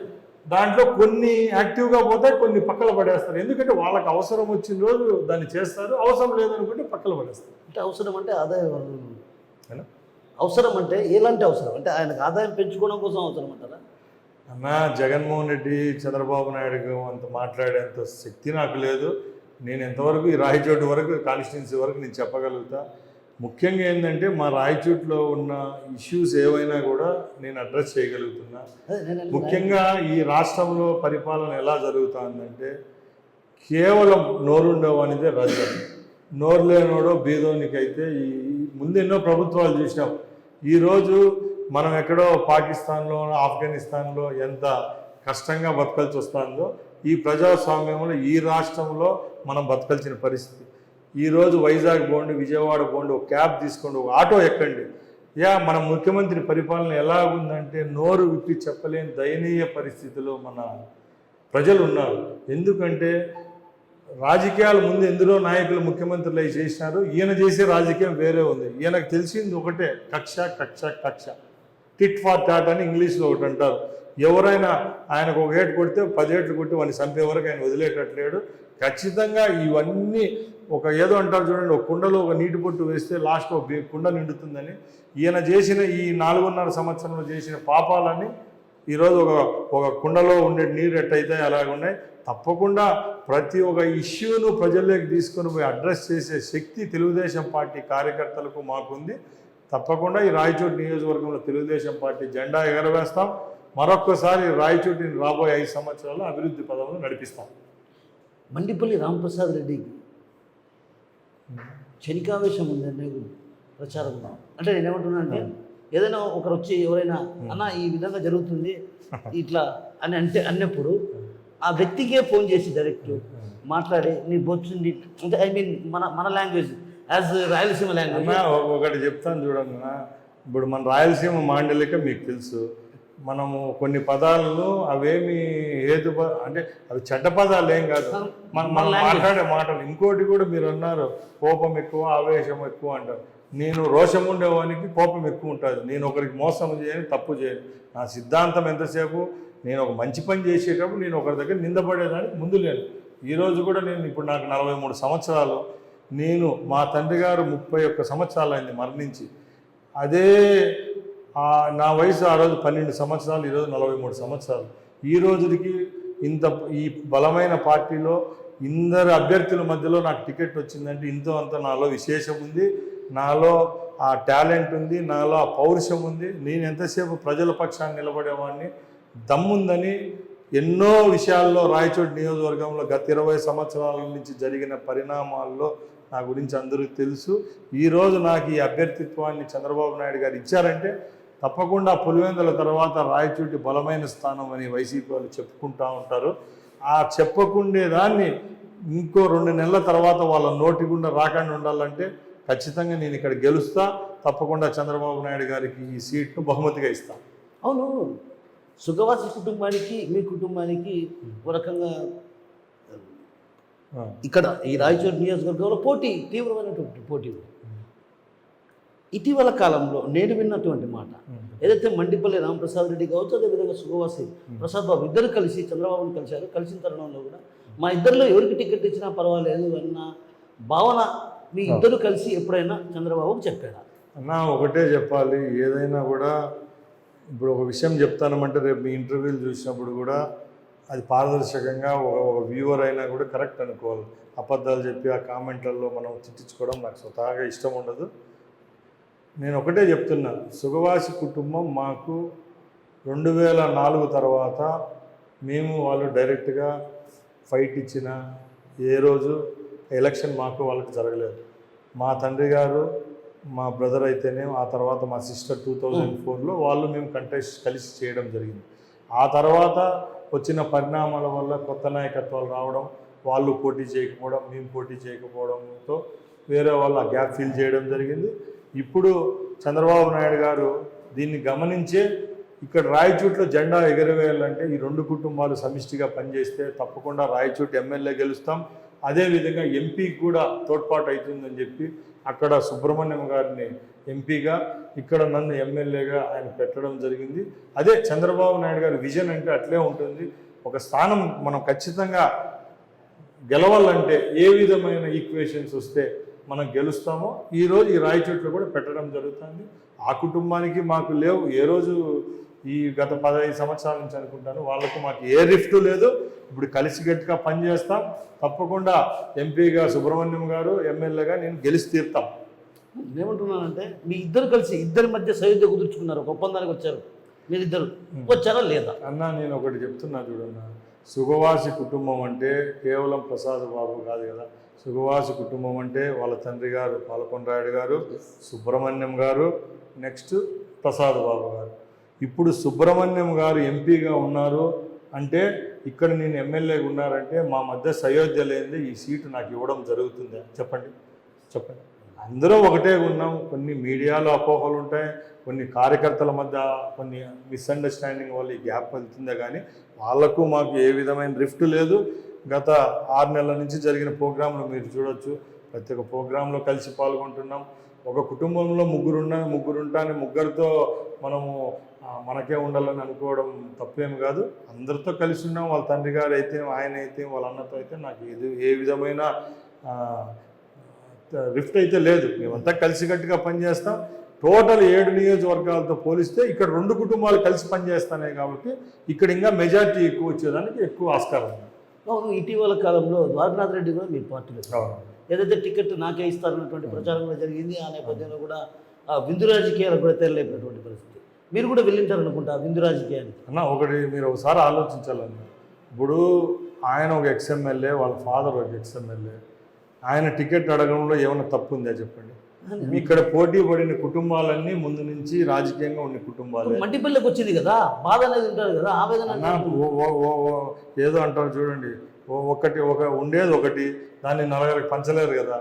Speaker 2: దాంట్లో కొన్ని యాక్టివ్గా పోతాయి, కొన్ని పక్కన పడేస్తారు. ఎందుకంటే వాళ్ళకి అవసరం వచ్చిన రోజు దాన్ని చేస్తారు, అవసరం లేదనుకుంటే పక్కన పడేస్తారు.
Speaker 1: అంటే అవసరం అంటే ఆదాయం, అవసరం అంటే ఎలాంటి అవసరం అంటే ఆయనకు ఆదాయం పెంచుకోవడం కోసం అవసరం అంటారా?
Speaker 2: అన్న, జగన్మోహన్ రెడ్డి చంద్రబాబు నాయుడు అంత మాట్లాడేంత శక్తి నాకు లేదు. నేను ఎంతవరకు ఈ రాయచోటు వరకు కాన్స్టిట్యున్సీ వరకు నేను చెప్పగలుగుతా. ముఖ్యంగా ఏంటంటే మా రాయచోట్లో ఉన్న ఇష్యూస్ ఏవైనా కూడా నేను అడ్రస్ చేయగలుగుతున్నా. ముఖ్యంగా ఈ రాష్ట్రంలో పరిపాలన ఎలా జరుగుతుందంటే కేవలం నోరుండేవానిదే రాజ్యం, నోరు లేనోడో బీదోనికైతే ఈ ముందు ఎన్నో ప్రభుత్వాలు చూసినాం. ఈరోజు మనం ఎక్కడో పాకిస్తాన్లో ఆఫ్ఘనిస్తాన్లో ఎంత కష్టంగా బతకాల్సి వస్తుందో ఈ ప్రజాస్వామ్యంలో ఈ రాష్ట్రంలో మనం బతకాల్సిన పరిస్థితి. ఈరోజు వైజాగ్ పోండి, విజయవాడ పోండి, ఒక క్యాబ్ తీసుకోండి, ఒక ఆటో ఎక్కండి, మన ముఖ్యమంత్రి పరిపాలన ఎలా ఉందంటే నోరు విప్పి చెప్పలేని దయనీయ పరిస్థితిలో మన ప్రజలు ఉన్నారు. ఎందుకంటే రాజకీయాల ముందు ఎందులో నాయకులు ముఖ్యమంత్రులు అవి చేసినారు, ఈయన చేసే రాజకీయం వేరే ఉంది. ఈయనకు తెలిసింది ఒకటే, కక్ష కక్ష కక్ష, టిట్ ఫార్ టాట్ అని ఇంగ్లీష్లో ఒకటి అంటారు. ఎవరైనా ఆయనకు 1 ఏటు కొడితే 10 ఏట్లు కొట్టి వాడిని చంపే వరకు ఆయన వదిలేటట్లేడు. ఖచ్చితంగా ఇవన్నీ ఒక ఏదో అంటారు చూడండి, ఒక కుండలో ఒక నీటి పొట్టు వేస్తే లాస్ట్ ఒక కుండ నిండుతుందని. ఈయన చేసిన ఈ 4.5 సంవత్సరంలో చేసిన పాపాలన్నీ ఈరోజు ఒక కుండలో ఉండే నీరు ఎట్టయితే అలాగే ఉన్నాయి. తప్పకుండా ప్రతి ఒక్క ఇష్యూను ప్రజల్లోకి తీసుకొని పోయి అడ్రస్ చేసే శక్తి తెలుగుదేశం పార్టీ కార్యకర్తలకు మాకుంది. తప్పకుండా ఈ రాయచోటి నియోజకవర్గంలో తెలుగుదేశం పార్టీ జెండా ఎగరవేస్తాం. మరొక్కసారి రాయచోటిని రాబోయే 5 సంవత్సరాల్లో అభివృద్ధి పదంలో నడిపిస్తాం.
Speaker 1: మండిపల్లి రాంప్రసాద్ రెడ్డికి క్షణికావేశం ఉందండి ప్రచారం. అంటే నేను ఏమంటున్నా అంటే ఏదైనా ఒకరు వచ్చి ఎవరైనా అన్న ఈ విధంగా జరుగుతుంది ఇట్లా అని అన్నప్పుడు ఆ వ్యక్తికే ఫోన్ చేసి డైరెక్ట్ మాట్లాడి నీ బొచ్చుంది అంటే ఐ మీన్ మన లాంగ్వేజ్ యాజ్ రాయలసీమ లాంగ్వేజ్.
Speaker 2: ఒకటి చెప్తాను చూడండి, ఇప్పుడు మన రాయలసీమ మాండలిక మీకు తెలుసు. మనము కొన్ని పదాలను అవేమి అంటే అవి చెడ్డ పదాలు ఏం కాదు, మనం మాట్లాడే మాటలు. ఇంకోటి కూడా మీరు అన్నారు కోపం ఎక్కువ ఆవేశం ఎక్కువ అంటారు. నేను రోషం ఉండేవానికి కోపం ఎక్కువ ఉంటుంది. నేను ఒకరికి మోసం చేయని, తప్పు చేయను. నా సిద్ధాంతం ఎంతసేపు నేను ఒక మంచి పని చేసేటప్పుడు నేను ఒకరి దగ్గర నిందపడేదానికి ముందు లేను. ఈరోజు కూడా నేను ఇప్పుడు నాకు 43 సంవత్సరాలు. నేను మా తండ్రి గారు 31 సంవత్సరాలు అయింది మరణించి. అదే నా వయసు ఆ రోజు 12 సంవత్సరాలు, ఈరోజు 43 సంవత్సరాలు. ఈ రోజుకి ఈ బలమైన పార్టీలో ఇందరు అభ్యర్థుల మధ్యలో నాకు టికెట్ వచ్చిందంటే ఇంతో అంత నాలో విశేషం ఉంది, నాలో ఆ టాలెంట్ ఉంది, నాలో ఆ పౌరుషం ఉంది. నేను ఎంతసేపు ప్రజల పక్షాన్ని నిలబడేవాడిని, దమ్ముందని ఎన్నో విషయాల్లో రాయచోటి నియోజకవర్గంలో గత 20 సంవత్సరాల నుంచి జరిగిన పరిణామాల్లో నా గురించి అందరికీ తెలుసు. ఈరోజు నాకు ఈ అభ్యర్థిత్వాన్ని చంద్రబాబు నాయుడు గారు ఇచ్చారంటే తప్పకుండా పులివెందుల తర్వాత రాయచోటి బలమైన స్థానం అని వైసీపీ వాళ్ళు చెప్పుకుంటూ ఉంటారు. ఆ చెప్పకుండే దాన్ని ఇంకో 2 నెలల తర్వాత వాళ్ళ నోటి గుండా రాకుండా ఉండాలంటే ఖచ్చితంగా నేను ఇక్కడ గెలుస్తా. తప్పకుండా చంద్రబాబు నాయుడు గారికి ఈ సీట్ను బహుమతిగా ఇస్తా.
Speaker 1: అవును, సుఖవాసి కుటుంబానికి మీ కుటుంబానికి ఒక రకంగా ఇక్కడ ఈ రాయచోటి నియోజకవర్గంలో తీవ్రమైనటువంటి పోటీ ఉంది. ఇటీవల కాలంలో నేను విన్నటువంటి మాట ఏదైతే మండిపల్లి రామప్రసాద్ రెడ్డి కావచ్చు, అదేవిధంగా సుఖవాసి ప్రసాద్ బాబు ఇద్దరు కలిసి చంద్రబాబును కలిశారు. కలిసిన తరుణంలో కూడా మా ఇద్దరిలో ఎవరికి టికెట్ ఇచ్చినా పర్వాలేదు అన్న భావన మీ ఇద్దరు కలిసి ఎప్పుడైనా చంద్రబాబుకు చెప్పారా?
Speaker 2: అన్న ఒకటే చెప్పాలి, ఏదైనా కూడా ఇప్పుడు ఒక విషయం చెప్తానమంటే రేపు మీ ఇంటర్వ్యూలు చూసినప్పుడు కూడా అది పారదర్శకంగా ఒక వ్యూవర్ అయినా కూడా కరెక్ట్ అనుకోవాలి. అబద్ధాలు చెప్పి ఆ కామెంట్లలో మనం తిట్టించుకోవడం నాకు స్వతహాగా ఇష్టం ఉండదు. నేను ఒకటే చెప్తున్నా, సుఖవాసి కుటుంబం మాకు 2004 తర్వాత మేము వాళ్ళు డైరెక్ట్గా ఫైట్ ఇచ్చిన ఏ రోజు ఎలక్షన్ మాకు వాళ్ళకి జరగలేదు. మా తండ్రి గారు, మా బ్రదర్ అయితేనే, ఆ తర్వాత మా సిస్టర్ 2004లో వాళ్ళు మేము కంటెస్ట్ కలిసి చేయడం జరిగింది. ఆ తర్వాత వచ్చిన పరిణామాల వల్ల కొత్త నాయకత్వాలు రావడం, వాళ్ళు పోటీ చేయకపోవడం, మేము పోటీ చేయకపోవడంతో వేరే వాళ్ళు ఆ గ్యాప్ ఫిల్ చేయడం జరిగింది. ఇప్పుడు చంద్రబాబు నాయుడు గారు దీన్ని గమనించే ఇక్కడ రాయచోట్లో జెండా ఎగరవేయాలంటే ఈ 2 కుటుంబాలు సమిష్టిగా పనిచేస్తే తప్పకుండా రాయచోటి ఎమ్మెల్యే గెలుస్తాం. అదేవిధంగా ఎంపీకి కూడా తోడ్పాటు అవుతుందని చెప్పి అక్కడ సుబ్రహ్మణ్యం గారిని ఎంపీగా, ఇక్కడ నన్ను ఎమ్మెల్యేగా ఆయన పెట్టడం జరిగింది. అదే చంద్రబాబు నాయుడు గారి విజన్ అంటే అట్లే ఉంటుంది. ఒక స్థానం మనం ఖచ్చితంగా గెలవాలంటే ఏ విధమైన ఈక్వేషన్స్ వస్తే మనం గెలుస్తామో ఈరోజు ఈ రాయచోట్లో కూడా పెట్టడం జరుగుతుంది. ఆ కుటుంబానికి మాకు లేవు, ఏ రోజు ఈ గత 15 సంవత్సరాల నుంచి అనుకుంటాను, వాళ్ళకు మాకు ఏ రిఫ్ట్ లేదు. ఇప్పుడు కలిసిగట్టుగా పనిచేస్తాం. తప్పకుండా ఎంపీగా సుబ్రహ్మణ్యం గారు, ఎమ్మెల్యేగా నేను గెలిచి తీరుతాం.
Speaker 1: ఏమంటున్నానంటే మీ ఇద్దరు కలిసి ఇద్దరి మధ్య సయోధ్య కుదుర్చుకున్నారు, ఒక ఒప్పందానికి వచ్చారు, మీరిద్దరు వచ్చారా లేదా
Speaker 2: అన్నా? నేను ఒకటి చెప్తున్నా చూడన్నా, సుఖవాసి కుటుంబం అంటే కేవలం ప్రసాద్ బాబు కాదు కదా. సుఖవాసి కుటుంబం అంటే వాళ్ళ తండ్రి గారు పాలకొండరాయుడు గారు, సుబ్రహ్మణ్యం గారు, నెక్స్ట్ ప్రసాద్ బాబు గారు. ఇప్పుడు సుబ్రహ్మణ్యం గారు ఎంపీగా ఉన్నారు అంటే, ఇక్కడ నేను ఎమ్మెల్యేగా ఉన్నారంటే మా మధ్య సయోధ్య లేనిదే ఈ సీటు నాకు ఇవ్వడం జరుగుతుందా? చెప్పండి. అందరూ ఒకటే ఉన్నాం. కొన్ని మీడియాలో అపోహలు ఉంటాయి, కొన్ని కార్యకర్తల మధ్య కొన్ని మిస్అండర్స్టాండింగ్ వల్ల ఈ గ్యాప్ వెళ్తుందే కానీ వాళ్లకు మాకు ఏ విధమైన రిఫ్ట్ లేదు. గత 6 నెలల నుంచి జరిగిన ప్రోగ్రాంలు మీరు చూడొచ్చు. ప్రతి ఒక్క ప్రోగ్రాంలో కలిసి పాల్గొంటున్నాం. ఒక కుటుంబంలో ముగ్గురుంటాని ముగ్గురితో మనము మనకే ఉండాలని అనుకోవడం తప్పేం కాదు. అందరితో కలిసి ఉన్నాం. వాళ్ళ తండ్రి గారు అయితే, ఆయన అయితే, వాళ్ళ అన్నతో అయితే నాకు ఇది ఏ విధమైన రిఫ్ట్ అయితే లేదు. మేమంతా కలిసికట్టుగా పనిచేస్తాం. టోటల్ 7 నియోజకవర్గాలతో పోలిస్తే ఇక్కడ 2 కుటుంబాలు కలిసి పనిచేస్తానే కాబట్టి ఇక్కడ ఇంకా మెజార్టీ ఎక్కువ వచ్చేదానికి ఎక్కువ ఆస్కారం ఉంది.
Speaker 1: అవును, ఇటీవల కాలంలో ద్వారనాథ్ రెడ్డి కూడా మీ పార్టీలో ఏదైతే టికెట్ నాకే ఇస్తారన్నటువంటి ప్రచారం కూడా జరిగింది. ఆ నేపథ్యంలో కూడా విందు రాజకీయాలకు కూడా తెరలేపినటువంటి పరిస్థితి. మీరు కూడా వెళ్ళింటారనుకుంటా విందు రాజకీయానికి.
Speaker 2: అన్న ఒకటి మీరు ఒకసారి ఆలోచించాలన్న, ఇప్పుడు ఆయన ఒక ఎక్స్ఎమ్మెల్యే, వాళ్ళ ఫాదర్ ఒక ఎక్స్ఎమ్మెల్యే, ఆయన టికెట్ అడగడంలో ఏమైనా తప్పు ఉందా చెప్పండి? ఇక్కడ పోటీ పడిన కుటుంబాలన్నీ ముందు నుంచి రాజకీయంగా ఉన్న కుటుంబాలు.
Speaker 1: మంటిపల్లికి వచ్చింది కదా, బాధ అనేది ఉంటుంది కదా, ఆవేదన.
Speaker 2: ఏదో అంటారు చూడండి, ఉండేది ఒకటి, దాన్ని 4 పంచలేరు కదా.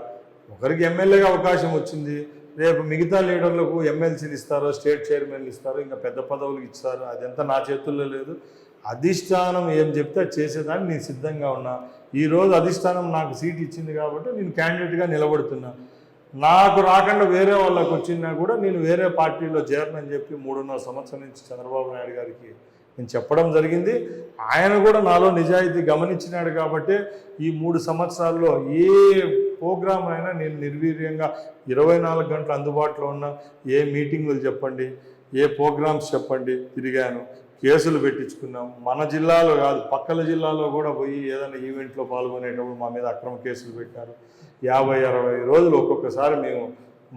Speaker 2: ఒకరికి ఎమ్మెల్యేగా అవకాశం వచ్చింది, రేపు మిగతా లీడర్లకు ఎమ్మెల్సీలు ఇస్తారు, స్టేట్ చైర్మన్లు ఇస్తారు, ఇంకా పెద్ద పదవులు ఇస్తారు. అదంతా నా చేతుల్లో లేదు. అధిష్టానం ఏం చెప్తే చేసేదాన్ని నేను సిద్ధంగా ఉన్నా. ఈరోజు అధిష్టానం నాకు సీట్ ఇచ్చింది కాబట్టి నేను క్యాండిడేట్గా నిలబడుతున్నా. నాకు రాకుండా వేరే వాళ్ళకి వచ్చినా కూడా నేను వేరే పార్టీలో చేరనని చెప్పి 3.5 సంవత్సరం నుంచి చంద్రబాబు నాయుడు గారికి నేను చెప్పడం జరిగింది. ఆయన కూడా నాలో నిజాయితీ గమనించినాడు కాబట్టి ఈ 3 సంవత్సరాల్లో ఏ ప్రోగ్రామ్ అయినా నేను నిర్వీర్యంగా 24 గంటలు అందుబాటులో ఉన్న, ఏ మీటింగులు చెప్పండి, ఏ ప్రోగ్రామ్స్ చెప్పండి తిరిగాను, కేసులు పెట్టించుకున్నాం. మన జిల్లాలో కాదు, పక్కల జిల్లాలో కూడా పోయి ఏదైనా ఈవెంట్లో పాల్గొనేటప్పుడు మా మీద అక్రమ కేసులు పెట్టారు. 50-60 రోజులు ఒక్కొక్కసారి మేము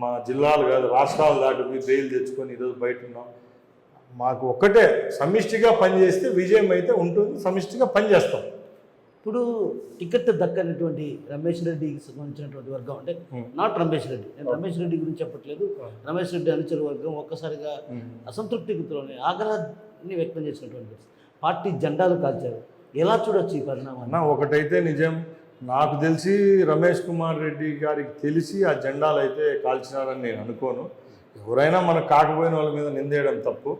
Speaker 2: మా జిల్లాలు కాదు రాష్ట్రాలు దాటిపోయి బెయిల్ తెచ్చుకొని ఈరోజు బయట ఉన్నాం. మాకు ఒక్కటే, సమిష్టిగా పనిచేస్తే విజయం అయితే ఉంటుంది, సమిష్టిగా పనిచేస్తాం.
Speaker 1: ఇప్పుడు టికెట్ దక్కనటువంటి రమేష్ రెడ్డికి సంబంధించినటువంటి వర్గం, అంటే నాట్ రమేష్ రెడ్డి, నేను రమేష్ రెడ్డి గురించి చెప్పట్లేదు, రమేష్ రెడ్డి అనుచర వర్గం ఒక్కసారిగా అసంతృప్తి గుర్తులోనే ఆగ్రహాన్ని వ్యక్తం చేసినటువంటి పార్టీ జెండాలు కాల్చారు. ఎలా చూడొచ్చు ఈ పరిణామాన్ని?
Speaker 2: ఒకటైతే నిజం, నాకు తెలిసి రమేష్ కుమార్ రెడ్డి గారికి తెలిసి ఆ జెండాలు అయితే కాల్చినారని నేను అనుకోను. ఎవరైనా మనకు కాకపోయిన వాళ్ళ మీద నిందేయడం తప్పు.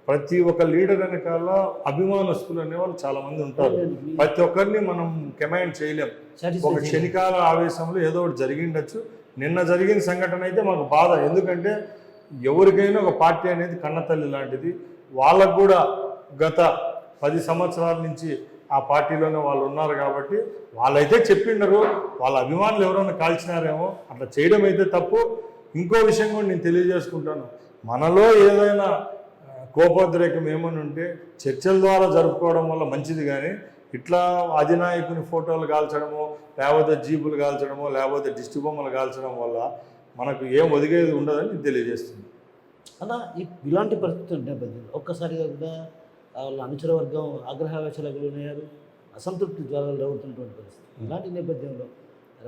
Speaker 2: ప్రతి ఒక్క లీడర్ వెనకాల అభిమానస్తులు అనేవాళ్ళు చాలామంది ఉంటారు. ప్రతి ఒక్కరిని మనం కమాండ్ చేయలేం. ఒక క్షణికాల ఆవేశంలో ఏదో ఒకటి జరిగిండొచ్చు. నిన్న జరిగిన సంఘటన అయితే మాకు బాధ. ఎందుకంటే ఎవరికైనా ఒక పార్టీ అనేది కన్నతల్లి లాంటిది. వాళ్ళకు కూడా గత 10 సంవత్సరాల నుంచి ఆ పార్టీలోనే వాళ్ళు ఉన్నారు కాబట్టి వాళ్ళైతే చెప్పిండరు. వాళ్ళ అభిమానులు ఎవరైనా కాల్చినారేమో, అట్లా చేయడం అయితే తప్పు. ఇంకో విషయం కూడా నేను తెలియజేసుకుంటాను, మనలో ఏదైనా కోపోద్రేకం ఏమని ఉంటే చర్చల ద్వారా జరుపుకోవడం వల్ల మంచిది. కానీ ఇట్లా అధినాయకుని ఫోటోలు కాల్చడమో, లేకపోతే జీపులు కాల్చడమో, లేకపోతే దిష్టి బొమ్మలు కాల్చడం వల్ల మనకు ఏం ఒదిగేది ఉండదని నేను తెలియజేస్తుంది.
Speaker 1: అలా ఇలాంటి పరిస్థితుల నేపథ్యంలో ఒక్కసారిగా కూడా వాళ్ళ అనుచర వర్గం ఆగ్రహావేశాలకు లోనయ్యారు, అసంతృప్తి జ్వాలలు రగులుతున్నటువంటి పరిస్థితి. ఇలాంటి నేపథ్యంలో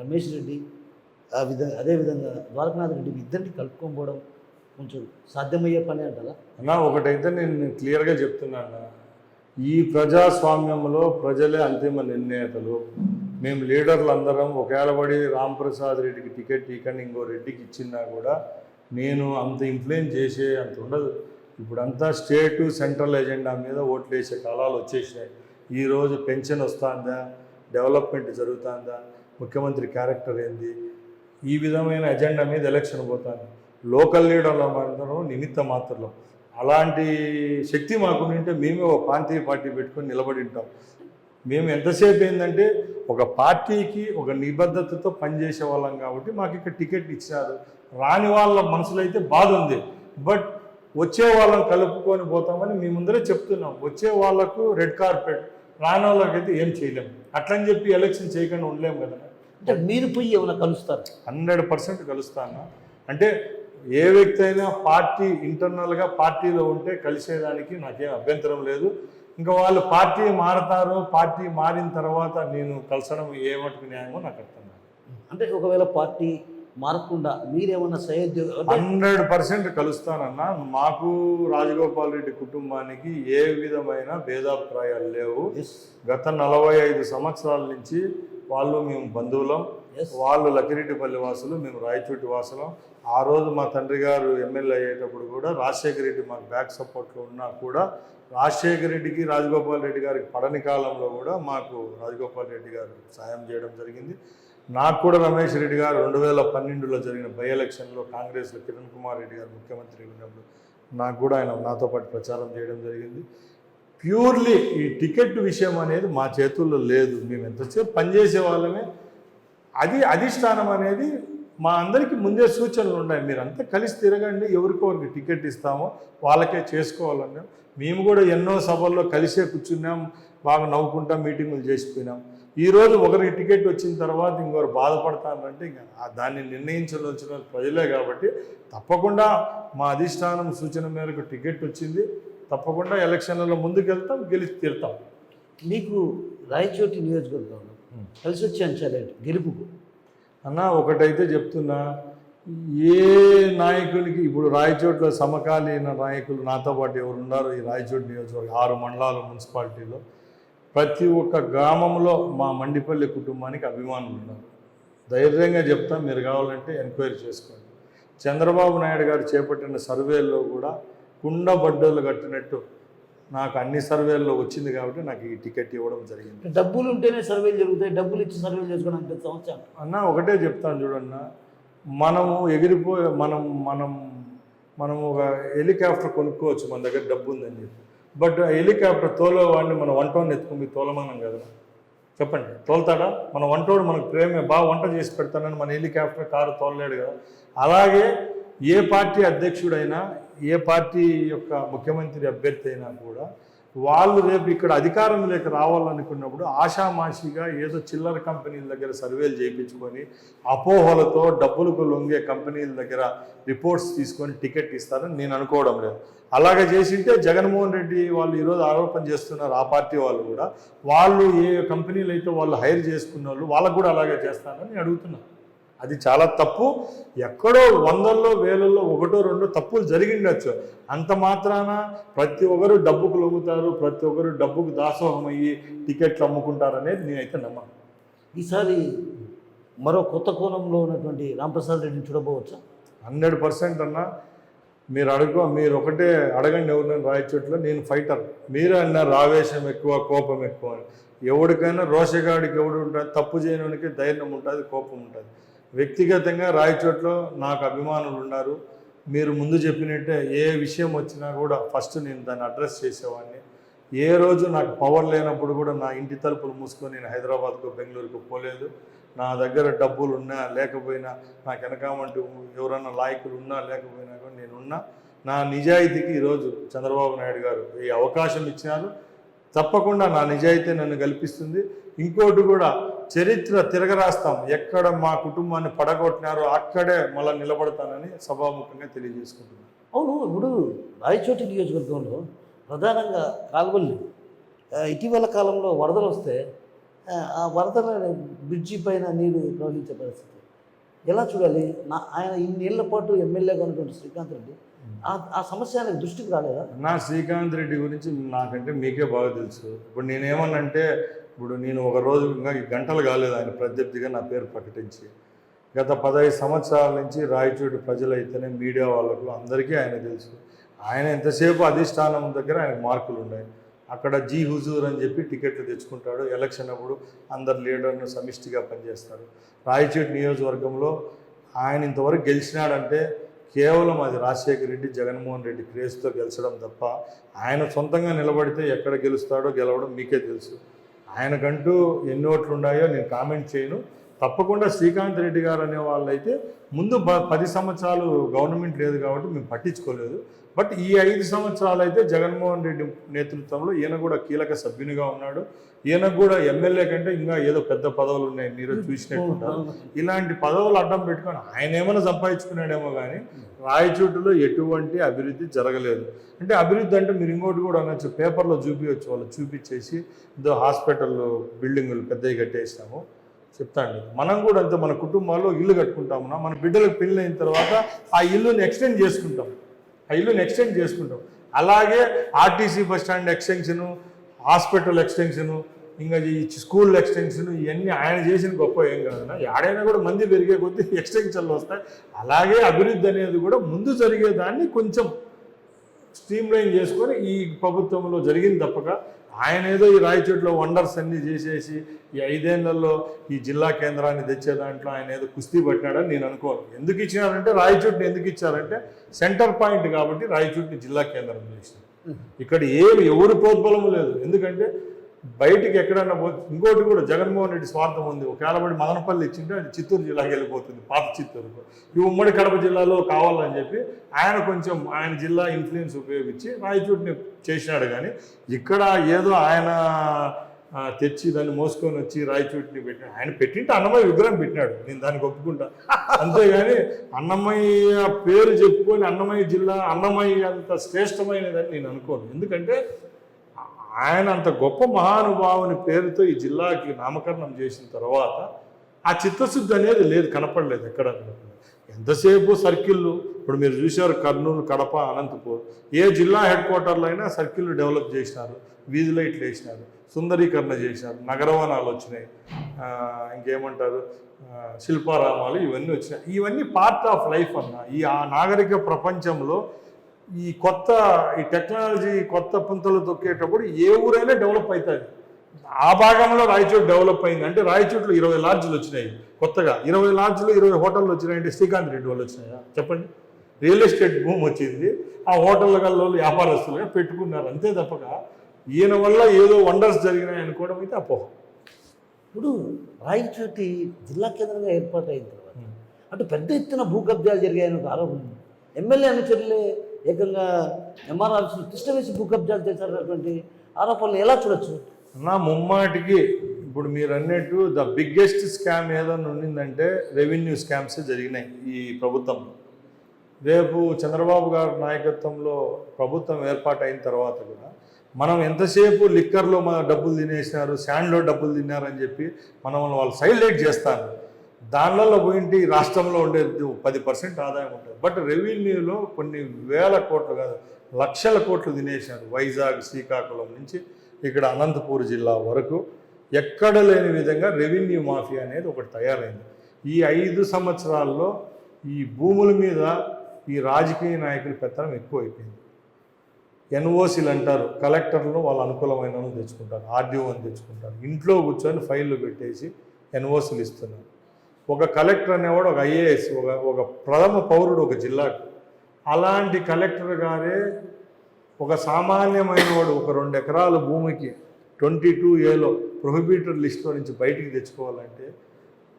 Speaker 1: రమేష్ రెడ్డి అదేవిధంగా ద్వారకనాథ్ రెడ్డి ఇద్దరిని కలుపుకోకపోవడం కొంచెం సాధ్యమయ్యే పని అంటారా?
Speaker 2: ఒకటైతే నేను క్లియర్గా చెప్తున్నాను, ఈ ప్రజాస్వామ్యంలో ప్రజలే అంతిమ నిర్ణేతలు. మేము లీడర్లు అందరం ఒకవేళ పడి రాంప్రసాద్ రెడ్డికి టికెట్ ఇవ్వని ఇంకో రెడ్డికి ఇచ్చినా కూడా నేను అంత ఇన్ఫ్లుయెన్స్ చేసే అంత ఉండదు. ఇప్పుడంతా స్టేటు సెంట్రల్ ఎజెండా మీద ఓట్లు వేసే కాలాలు వచ్చేసినాయి. ఈరోజు పెన్షన్ వస్తుందా, డెవలప్మెంట్ జరుగుతుందా, ముఖ్యమంత్రి క్యారెక్టర్ ఏంది, ఈ విధమైన ఎజెండా మీద ఎలక్షన్ పోతాను. లోకల్ లీడర్ల అందరం నిమిత్త మాత్రలో. అలాంటి శక్తి మాకు ఉంటే మేమే ఒక ప్రాంతీయ పార్టీ పెట్టుకొని నిలబడి ఉంటాం. మేము ఎంతసేపు ఏంటంటే ఒక పార్టీకి ఒక నిబద్ధతతో పనిచేసే వాళ్ళం కాబట్టి మాకు ఇక్కడ టికెట్ ఇచ్చారు. రాని వాళ్ళ మనసులో అయితే బాధ ఉంది. బట్ వచ్చే వాళ్ళని కలుపుకొని పోతామని మీ ముందరే చెప్తున్నాం. వచ్చే వాళ్ళకు రెడ్ కార్పెట్, రాని వాళ్ళకైతే ఏం చేయలేము. అట్లని చెప్పి ఎలక్షన్ చేయకుండా ఉండలేము కదా.
Speaker 1: అంటే మీరు పోయి ఏమైనా కలుస్తారు?
Speaker 2: 100% కలుస్తాను. అంటే ఏ వ్యక్తి అయినా పార్టీ ఇంటర్నల్గా పార్టీలో ఉంటే కలిసేదానికి నాకేం అభ్యంతరం లేదు. ఇంకా వాళ్ళు పార్టీ మారతారు, పార్టీ మారిన తర్వాత నేను కలసడం ఏ మటుకు న్యాయమో నాకు అర్థం కాదు.
Speaker 1: అంటే ఒకవేళ పార్టీ మారకుండా మీరేమన్నా సహోద్యోగ
Speaker 2: 100% కలుస్తానన్నా. మాకు రాజగోపాల్ రెడ్డి కుటుంబానికి ఏ విధమైన భేదాభిప్రాయాలు లేవు. గత 45 సంవత్సరాల నుంచి వాళ్ళు మేము బంధువులం. వాళ్ళు లక్కిరెడ్డిపల్లి వాసులు, మేము రాయచోటి వాసులం. ఆ రోజు మా తండ్రి గారు ఎమ్మెల్యే అయ్యేటప్పుడు కూడా రాజశేఖర రెడ్డి మాకు బ్యాక్ సపోర్ట్లో ఉన్నా కూడా రాజశేఖర రెడ్డికి రాజగోపాల్ రెడ్డి గారికి పడని కాలంలో కూడా మాకు రాజగోపాల్ రెడ్డి గారు సాయం చేయడం జరిగింది. నాకు కూడా రమేష్ రెడ్డి గారు 2012లో జరిగిన బై ఎలక్షన్లో కాంగ్రెస్లో కిరణ్ కుమార్ రెడ్డి గారు ముఖ్యమంత్రి ఉన్నప్పుడు నాకు కూడా ఆయన నాతో పాటు ప్రచారం చేయడం జరిగింది. ప్యూర్లీ ఈ టికెట్ విషయం అనేది మా చేతుల్లో లేదు. మేము ఎంతసేపు పనిచేసే వాళ్ళమే. అది అధిష్టానం అనేది మా అందరికీ ముందే సూచనలు ఉన్నాయి. మీరంతా కలిసి తిరగండి, ఎవరికొరికి టికెట్ ఇస్తామో వాళ్ళకే చేసుకోవాలన్నాం. మేము కూడా ఎన్నో సభల్లో కలిసే కూర్చున్నాం, బాగా నవ్వుకుంటాం, మీటింగులు చేసిపోయినాం. ఈరోజు ఒకరికి టికెట్ వచ్చిన తర్వాత ఇంకొకరు బాధపడతానంటే ఇంకా దాన్ని నిర్ణయించవలసిన ప్రజలే కాబట్టి తప్పకుండా మా అధిష్టానం సూచన మేరకు టికెట్ వచ్చింది. తప్పకుండా ఎలక్షన్లలో ముందుకెళ్తాం, గెలిచి తీరుతాం.
Speaker 1: మీకు రాయచోటి నియోజకవర్గంలో కలిసి వచ్చే అంశాలేంటి గెలుపుకు?
Speaker 2: అన్న ఒకటైతే చెప్తున్నా, ఏ నాయకులకి ఇప్పుడు రాయచోట్ల సమకాలీన నాయకులు నాతో పాటు ఎవరు ఉన్నారో ఈ రాయచోటి నియోజకవర్గం 6 మండలాలు మున్సిపాలిటీలో ప్రతి ఒక్క గ్రామంలో మా మండిపల్లి కుటుంబానికి అభిమానులు ఉన్నారు. ధైర్యంగా చెప్తా, మీరు కావాలంటే ఎంక్వైరీ చేసుకోండి. చంద్రబాబు నాయుడు గారు చేపట్టిన సర్వేల్లో కూడా కుండబడ్డలు కట్టినట్టు నాకు అన్ని సర్వేల్లో వచ్చింది కాబట్టి నాకు ఈ టికెట్ ఇవ్వడం జరిగింది.
Speaker 1: డబ్బులు ఉంటేనే సర్వేలు జరుగుతాయి, డబ్బులు ఇచ్చి సర్వేలు చేసుకోవడానికి సంవత్సరం
Speaker 2: అన్న ఒకటే చెప్తాను చూడన్న, మనము ఎగిరిపోయే మనం ఒక హెలికాప్టర్ కొనుక్కోవచ్చు, మన దగ్గర డబ్బు ఉందని చెప్పి. బట్ హెలికాప్టర్ తోలేవాడిని మనం 1 టన్ ఎత్తుకుని తోలమానం కదా. చెప్పండి, తోలుతాడా? మన వంటోడు మనకు ప్రేమే, బాగా వంట చేసి పెడతానని మన హెలికాప్టర్ కారు తోలలేడు కదా. అలాగే ఏ పార్టీ అధ్యక్షుడైనా, ఏ పార్టీ యొక్క ముఖ్యమంత్రి అభ్యర్థి అయినా కూడా వాళ్ళు రేపు ఇక్కడ అధికారంలోకి రావాలనుకున్నప్పుడు ఆషామాషిగా ఏదో చిల్లర కంపెనీల దగ్గర సర్వేలు చేయించుకొని అపోహలతో డబ్బులకు లొంగే కంపెనీల దగ్గర రిపోర్ట్స్ తీసుకొని టికెట్ ఇస్తారని నేను అనుకోవడం లేదు. అలాగే చేసింటే జగన్మోహన్ రెడ్డి వాళ్ళు ఈరోజు ఆరోపణ చేస్తున్నారు, ఆ పార్టీ వాళ్ళు కూడా, వాళ్ళు ఏ కంపెనీలు అయితే వాళ్ళు హైర్ చేసుకున్న వాళ్ళు వాళ్ళకు కూడా అలాగే చేస్తారని నేను అడుగుతున్నాను. అది చాలా తప్పు. ఎక్కడో వందల్లో వేలల్లో ఒకటో రెండో తప్పులు జరిగిండొచ్చు. అంత మాత్రాన ప్రతి ఒక్కరు డబ్బుకు లొంగుతారు, ప్రతి ఒక్కరు డబ్బుకు దాసోహం అయ్యి టికెట్లు అమ్ముకుంటారనేది నేనైతే నమ్మను.
Speaker 1: ఈసారి మరో కొత్త కోణంలో ఉన్నటువంటి రాంప్రసాద్ రెడ్డిని చూడబోవచ్చా?
Speaker 2: 100% అన్నా. మీరు ఒకటే అడగండి ఎవరినైనా రాయచోట్ల, నేను ఫైటర్. మీరే అన్నారు ఆవేశం ఎక్కువ, కోపం ఎక్కువ అని. ఎవరికైనా రోషగాడికి ఎవడు ఉంటుంది, తప్పు చేయడానికి ధైర్యం ఉంటుంది, కోపం ఉంటుంది. వ్యక్తిగతంగా రాయచోట్లో నాకు అభిమానులు ఉన్నారు. మీరు ముందు చెప్పినట్టే ఏ విషయం వచ్చినా కూడా ఫస్ట్ నేను దాన్ని అడ్రస్ చేసేవాడిని. ఏ రోజు నాకు పవర్ లేనప్పుడు కూడా నా ఇంటి తలుపులు మూసుకొని నేను హైదరాబాద్కు బెంగళూరుకు పోలేదు. నా దగ్గర డబ్బులు ఉన్నా లేకపోయినా, నాకు వెనకామంటూ ఎవరన్నా నాయకులు ఉన్నా లేకపోయినా కూడా నేనున్నా. నా నిజాయితీకి ఈరోజు చంద్రబాబు నాయుడు గారు ఈ అవకాశం ఇచ్చినారు. తప్పకుండా నా నిజాయితీ నన్ను కల్పిస్తుంది. ఇంకోటి కూడా, చరిత్ర తిరగరాస్తాం. ఎక్కడ మా కుటుంబాన్ని పడగొట్టినారో అక్కడే మళ్ళీ నిలబడతానని సభాముఖంగా తెలియజేసుకుంటున్నాను.
Speaker 1: అవును, ఇప్పుడు రాయచోటి నియోజకవర్గంలో ప్రధానంగా కాలువలు ఇటీవల కాలంలో వరదలు వస్తే ఆ వరదల బ్రిడ్జి పైన నీరు ప్రవహించే పరిస్థితి ఎలా చూడాలి? ఆయన ఇన్నేళ్ల పాటు ఎమ్మెల్యేగా ఉన్నటువంటి శ్రీకాంత్ రెడ్డి ఆ సమస్య ఆయనకు దృష్టికి రాలేదా?
Speaker 2: నా శ్రీకాంత్ రెడ్డి గురించి నాకంటే మీకే బాగా తెలుసు. ఇప్పుడు నేనేమన్నంటే, ఇప్పుడు నేను ఒక రోజు ఇంకా గంటలు కాలేదు ఆయన ప్రత్యర్థిగా నా పేరు ప్రకటించి. గత 15 సంవత్సరాల నుంచి రాయచోటి ప్రజలైతేనే, మీడియా వాళ్ళకు అందరికీ ఆయన తెలుసు. ఆయన ఎంతసేపు అధిష్టానం దగ్గర ఆయన మార్కులు ఉన్నాయి. అక్కడ జీ హుజూర్ అని చెప్పి టికెట్లు తెచ్చుకుంటాడు. ఎలక్షన్ అప్పుడు అందరు లీడర్ను సమిష్టిగా పనిచేస్తారు. రాయచోటి నియోజకవర్గంలో ఆయన ఇంతవరకు గెలిచినాడంటే కేవలం అది రాజశేఖర రెడ్డి, జగన్మోహన్ రెడ్డి క్రేజ్తో గెలిచడం తప్ప, ఆయన సొంతంగా నిలబడితే ఎక్కడ గెలుస్తాడో గెలవడం మీకే తెలుసు. ఆయనకంటూ ఎన్ని ఓట్లు ఉన్నాయో నేను కామెంట్ చేయను. తప్పకుండా శ్రీకాంత్ రెడ్డి గారు అనే వాళ్ళైతే ముందు 10 సంవత్సరాలు గవర్నమెంట్ లేదు కాబట్టి మేము పట్టించుకోలేదు. బట్ ఈ 5 సంవత్సరాలు అయితే జగన్మోహన్ రెడ్డి నేతృత్వంలో ఈయన కూడా కీలక సభ్యునిగా ఉన్నాడు. ఈయనకు కూడా ఎమ్మెల్యే కంటే ఇంకా ఏదో పెద్ద పదవులు ఉన్నాయి, మీరు చూసినట్టుంటారు. ఇలాంటి పదవులు అడ్డం పెట్టుకొని ఆయన ఏమైనా సంపాదించుకున్నాడేమో కానీ రాయచోటులో ఎటువంటి అభివృద్ధి జరగలేదు. అంటే అభివృద్ధి అంటే మీరు ఇంకోటి కూడా అనొచ్చు, పేపర్లో చూపించవచ్చు. వాళ్ళు చూపించేసి ఏదో హాస్పిటల్ బిల్డింగులు పెద్దవి కట్టేసినాము చెప్తాండి. మనం కూడా అంతే, మన కుటుంబాల్లో ఇల్లు కట్టుకుంటామన్నా, మన బిడ్డలకు పెళ్ళి అయిన తర్వాత ఆ ఇల్లుని ఎక్స్టెండ్ చేసుకుంటాం. అలాగే RTC bus stand extension, hospital extension, ఇంకా ఈ స్కూల్ ఎక్స్టెన్షన్, ఇవన్నీ ఆయన చేసిన గొప్ప ఏం కాదన్నా. ఆడైనా కూడా మంది పెరిగే కొద్దీ ఎక్స్టెన్షన్లు వస్తాయి. అలాగే అభివృద్ధి అనేది కూడా ముందు జరిగేదాన్ని కొంచెం స్ట్రీమ్లైన్ చేసుకొని ఈ ప్రభుత్వంలో జరిగింది తప్పక, ఆయన ఏదో ఈ రాయచోట్లో వండర్స్ అన్నీ చేసేసి ఈ 5 ఏళ్లలో ఈ జిల్లా కేంద్రాన్ని తెచ్చే దాంట్లో ఆయన ఏదో కుస్తీ పట్టినాడని నేను అనుకోను. ఎందుకు ఇచ్చినారంటే, రాయచోటిని ఎందుకు ఇచ్చారంటే సెంటర్ పాయింట్ కాబట్టి రాయచోటిని జిల్లా కేంద్రం చేసినారు. ఇక్కడ ఎవరి ప్రోద్బలము లేదు. ఎందుకంటే బయటికి ఎక్కడన్నా ఇంకోటి కూడా జగన్మోహన్ రెడ్డి స్వార్థం ఉంది. ఒకవేళ మదనపల్లి ఇచ్చింటే అది చిత్తూరు జిల్లాకి వెళ్ళిపోతుంది, పాత చిత్తూరుకు. ఈ ఉమ్మడి కడప జిల్లాలో కావాలని చెప్పి ఆయన కొంచెం ఆయన జిల్లా ఇన్ఫ్లుయెన్స్ ఉపయోగించి రాయచోటిని చేసినాడు. కానీ ఇక్కడ ఏదో ఆయన తెచ్చి దాన్ని మోసుకొని వచ్చి రాయచోటిని పెట్టినాడు. ఆయన పెట్టింటే అన్నమయ్య విగ్రహం పెట్టినాడు, నేను దానికి ఒప్పుకుంటా. అంతేగాని అన్నమయ్య పేరు చెప్పుకొని అన్నమయ్య జిల్లా, అన్నమయ్య అంత శ్రేష్టమైనదని నేను అనుకోను. ఎందుకంటే ఆయన అంత గొప్ప మహానుభావుని పేరుతో ఈ జిల్లాకి నామకరణం చేసిన తర్వాత ఆ చిత్తశుద్ధి అనేది లేదు, కనపడలేదు ఎక్కడ. ఎంతసేపు సర్కిళ్ళు, ఇప్పుడు మీరు చూశారు కర్నూలు, కడప, అనంతపూర్, ఏ జిల్లా హెడ్ క్వార్టర్లో అయినా సర్కిళ్ళు డెవలప్ చేసినారు, వీధి లైట్లు వేసినారు, సుందరీకరణ చేసినారు, నగరవనాలు వచ్చినాయి, ఇంకేమంటారు శిల్పారామాలు ఇవన్నీ వచ్చినాయి. ఇవన్నీ పార్ట్ ఆఫ్ లైఫ్ అన్న. ఈ నాగరిక ప్రపంచంలో ఈ టెక్నాలజీ కొత్త పుంతలు తొక్కేటప్పుడు ఏ ఊరైనా డెవలప్ అవుతుంది. ఆ భాగంలో రాయచోటు డెవలప్ అయింది. అంటే రాయచోట్లో 20 లాడ్జ్లు వచ్చినాయి కొత్తగా, 20 లాడ్జ్లు 20 హోటళ్ళు వచ్చినాయంటే శ్రీకాంత్ రెడ్డి వాళ్ళు వచ్చినాయా చెప్పండి? రియల్ ఎస్టేట్ భూమి వచ్చింది, ఆ హోటళ్ళ గల్లో వ్యాపారస్తులుగా పెట్టుకున్నారు, అంతే తప్పక ఈయన వల్ల ఏదో వండర్స్ జరిగినాయి అనుకోవడం అయితే అపోహ.
Speaker 1: ఇప్పుడు రాయచోటి జిల్లా కేంద్రంగా ఏర్పాటైన తర్వాత అటు పెద్ద ఎత్తున భూ కబ్జాలు జరిగాయని ఒక ఆరోపణ ఉంది. ఎమ్మెల్యే అనుచరులే ఏకంగా ఎంఆర్ ఆఫీసులు తిష్టవేసి భూ కబ్జాలు చేశారన్నటువంటి ఆరోపణలు ఎలా చూడొచ్చు?
Speaker 2: నా ముమ్మాటికి ఇప్పుడు మీరు అన్నట్టు ద బిగ్గెస్ట్ స్కామ్ ఏదైనా ఉండిందంటే రెవెన్యూ స్కామ్స్ జరిగినాయి ఈ ప్రభుత్వంలో. రేపు చంద్రబాబు గారి నాయకత్వంలో ప్రభుత్వం ఏర్పాటైన తర్వాత కూడా మనం ఎంతసేపు లిక్కర్లో మన డబ్బులు తినేసినారు, శాండ్లో డబ్బులు తిన్నారని చెప్పి మనం వాళ్ళు సైలెంట్ చేస్తారు. దానిలో పోయింటి రాష్ట్రంలో ఉండే 10% ఆదాయం ఉంటుంది. బట్ రెవెన్యూలో కొన్ని వేల కోట్లు కాదు లక్షల కోట్లు తినేసినారు. వైజాగ్, శ్రీకాకుళం నుంచి ఇక్కడ అనంతపూర్ జిల్లా వరకు ఎక్కడ లేని విధంగా రెవెన్యూ మాఫియా అనేది ఒకటి తయారైంది. ఈ 5 సంవత్సరాల్లో ఈ భూముల మీద ఈ రాజకీయ నాయకుల పెత్తనం ఎక్కువైపోయింది. ఎన్ఓసీలు అంటారు, కలెక్టర్లను వాళ్ళు అనుకూలమైన వాళ్ళని తెచ్చుకుంటారు, ఆర్డీఓని తెచ్చుకుంటారు, ఇంట్లో కూర్చొని ఫైళ్ళు పెట్టేసి ఎన్ఓసీలు ఇస్తున్నారు. ఒక కలెక్టర్ అనేవాడు ఒక ఐఏఎస్, ఒక ప్రథమ పౌరుడు ఒక జిల్లాకు. అలాంటి కలెక్టర్ గారే ఒక సామాన్యమైన వాడు ఒక 2 ఎకరాల భూమికి 22A ప్రొహిబిటెడ్ లిస్ట్లో నుంచి బయటికి తెచ్చుకోవాలంటే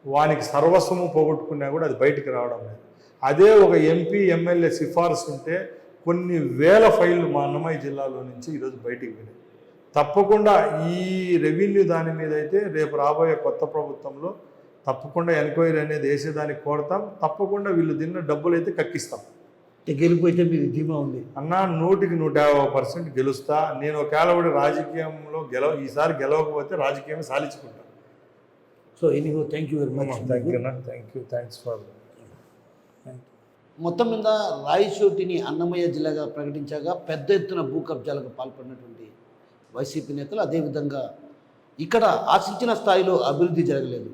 Speaker 2: వానికి సర్వస్వము పోగొట్టుకున్నా కూడా అది బయటికి రావడం లేదు. అదే ఒక ఎంపీ, ఎమ్మెల్యే సిఫార్సు ఉంటే కొన్ని వేల ఫైళ్ళు మా అన్నమయ్య జిల్లాలో నుంచి ఈరోజు బయటికి వెళ్ళాయి. తప్పకుండా ఈ రెవెన్యూ దాని మీద అయితే రేపు రాబోయే కొత్త ప్రభుత్వంలో తప్పకుండా ఎంక్వైరీ అనేది వేసేదానికి కోరతాం. తప్పకుండా వీళ్ళు తిన్న డబ్బులు అయితే కక్కిస్తాం.
Speaker 1: గెలిపోతే మీరు ధీమా ఉంది
Speaker 2: అన్న, 100% గెలుస్తా. నేను ఒకవేళ రాజకీయంలో ఈసారి గెలవకపోతే రాజకీయం సాధించుకుంటాను.
Speaker 1: So anyhow thank you very much.
Speaker 2: Thanks for.
Speaker 1: మొత్తం మీద రాయచోటిని అన్నమయ్య జిల్లాగా ప్రకటించాక పెద్ద ఎత్తున భూ కబ్జాలకు పాల్పడినటువంటి వైసీపీ నేతలు, అదేవిధంగా ఇక్కడ ఆశించిన స్థాయిలో అభివృద్ధి జరగలేదు.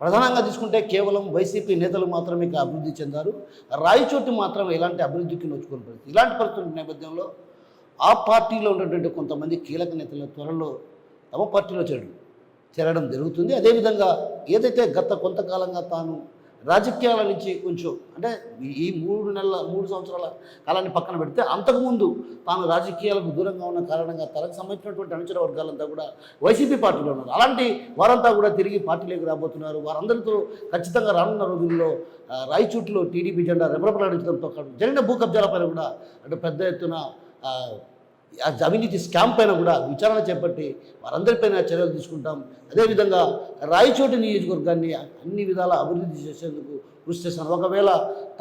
Speaker 1: ప్రధానంగా తీసుకుంటే కేవలం వైసీపీ నేతలు మాత్రమే అభివృద్ధి చెందారు. రాయచోటి మాత్రం ఎలాంటి అభివృద్ధికి నోచుకుని పరిస్థితి. ఇలాంటి పరిస్థితుల నేపథ్యంలో ఆ పార్టీలో ఉన్నటువంటి కొంతమంది కీలక నేతలు త్వరలో తమ పార్టీలో చేరడం జరుగుతుంది. అదేవిధంగా ఏదైతే గత కొంతకాలంగా తాను రాజకీయాల నుంచి కొంచెం అంటే ఈ 3 సంవత్సరాల కాలాన్ని పక్కన పెడితే అంతకుముందు తాను రాజకీయాలకు దూరంగా ఉన్న కారణంగా తనకు సంబంధించినటువంటి అనుచర వర్గాలంతా కూడా వైసీపీ పార్టీలో ఉన్నారు. అలాంటి వారంతా కూడా తిరిగి పార్టీలోకి రాబోతున్నారు. వారందరితో ఖచ్చితంగా రానున్న రోజుల్లో రాయచోటిలో టీడీపీ జెండా రెపరెపలాడించడంతో జరిగిన భూ కబ్జాలపైన కూడా అంటే పెద్ద ఎత్తున అవినీతి స్కామ్ పైన కూడా విచారణ చేపట్టి వారందరిపైన చర్యలు తీసుకుంటాం. అదేవిధంగా రాయచోటి నియోజకవర్గాన్ని అన్ని విధాల అభివృద్ధి చేసేందుకు కృషి చేస్తాను. ఒకవేళ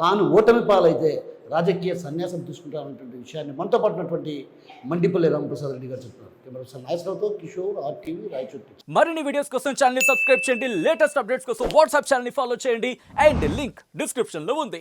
Speaker 1: తాను ఓటమి పాలైతే రాజకీయ సన్యాసం తీసుకుంటానటువంటి విషయాన్ని మనతో పట్టినటువంటి మండిపల్లి రామప్రసాద్ రెడ్డి గారు చెప్తున్నారు. కెమెరా పర్సన్ నాగేశ్వరరావుతో కిషోర్, RTV, రాయచోటి.
Speaker 3: మరిన్ని వీడియోస్ కోసం ఛానల్ ని సబ్స్క్రైబ్ చేయండి. లేటెస్ట్ అప్డేట్స్ కోసం వాట్సాప్ ఛానల్ ని ఫాలో చేయండి. అండ్ లింక్ డిస్క్రిప్షన్ లో ఉంది.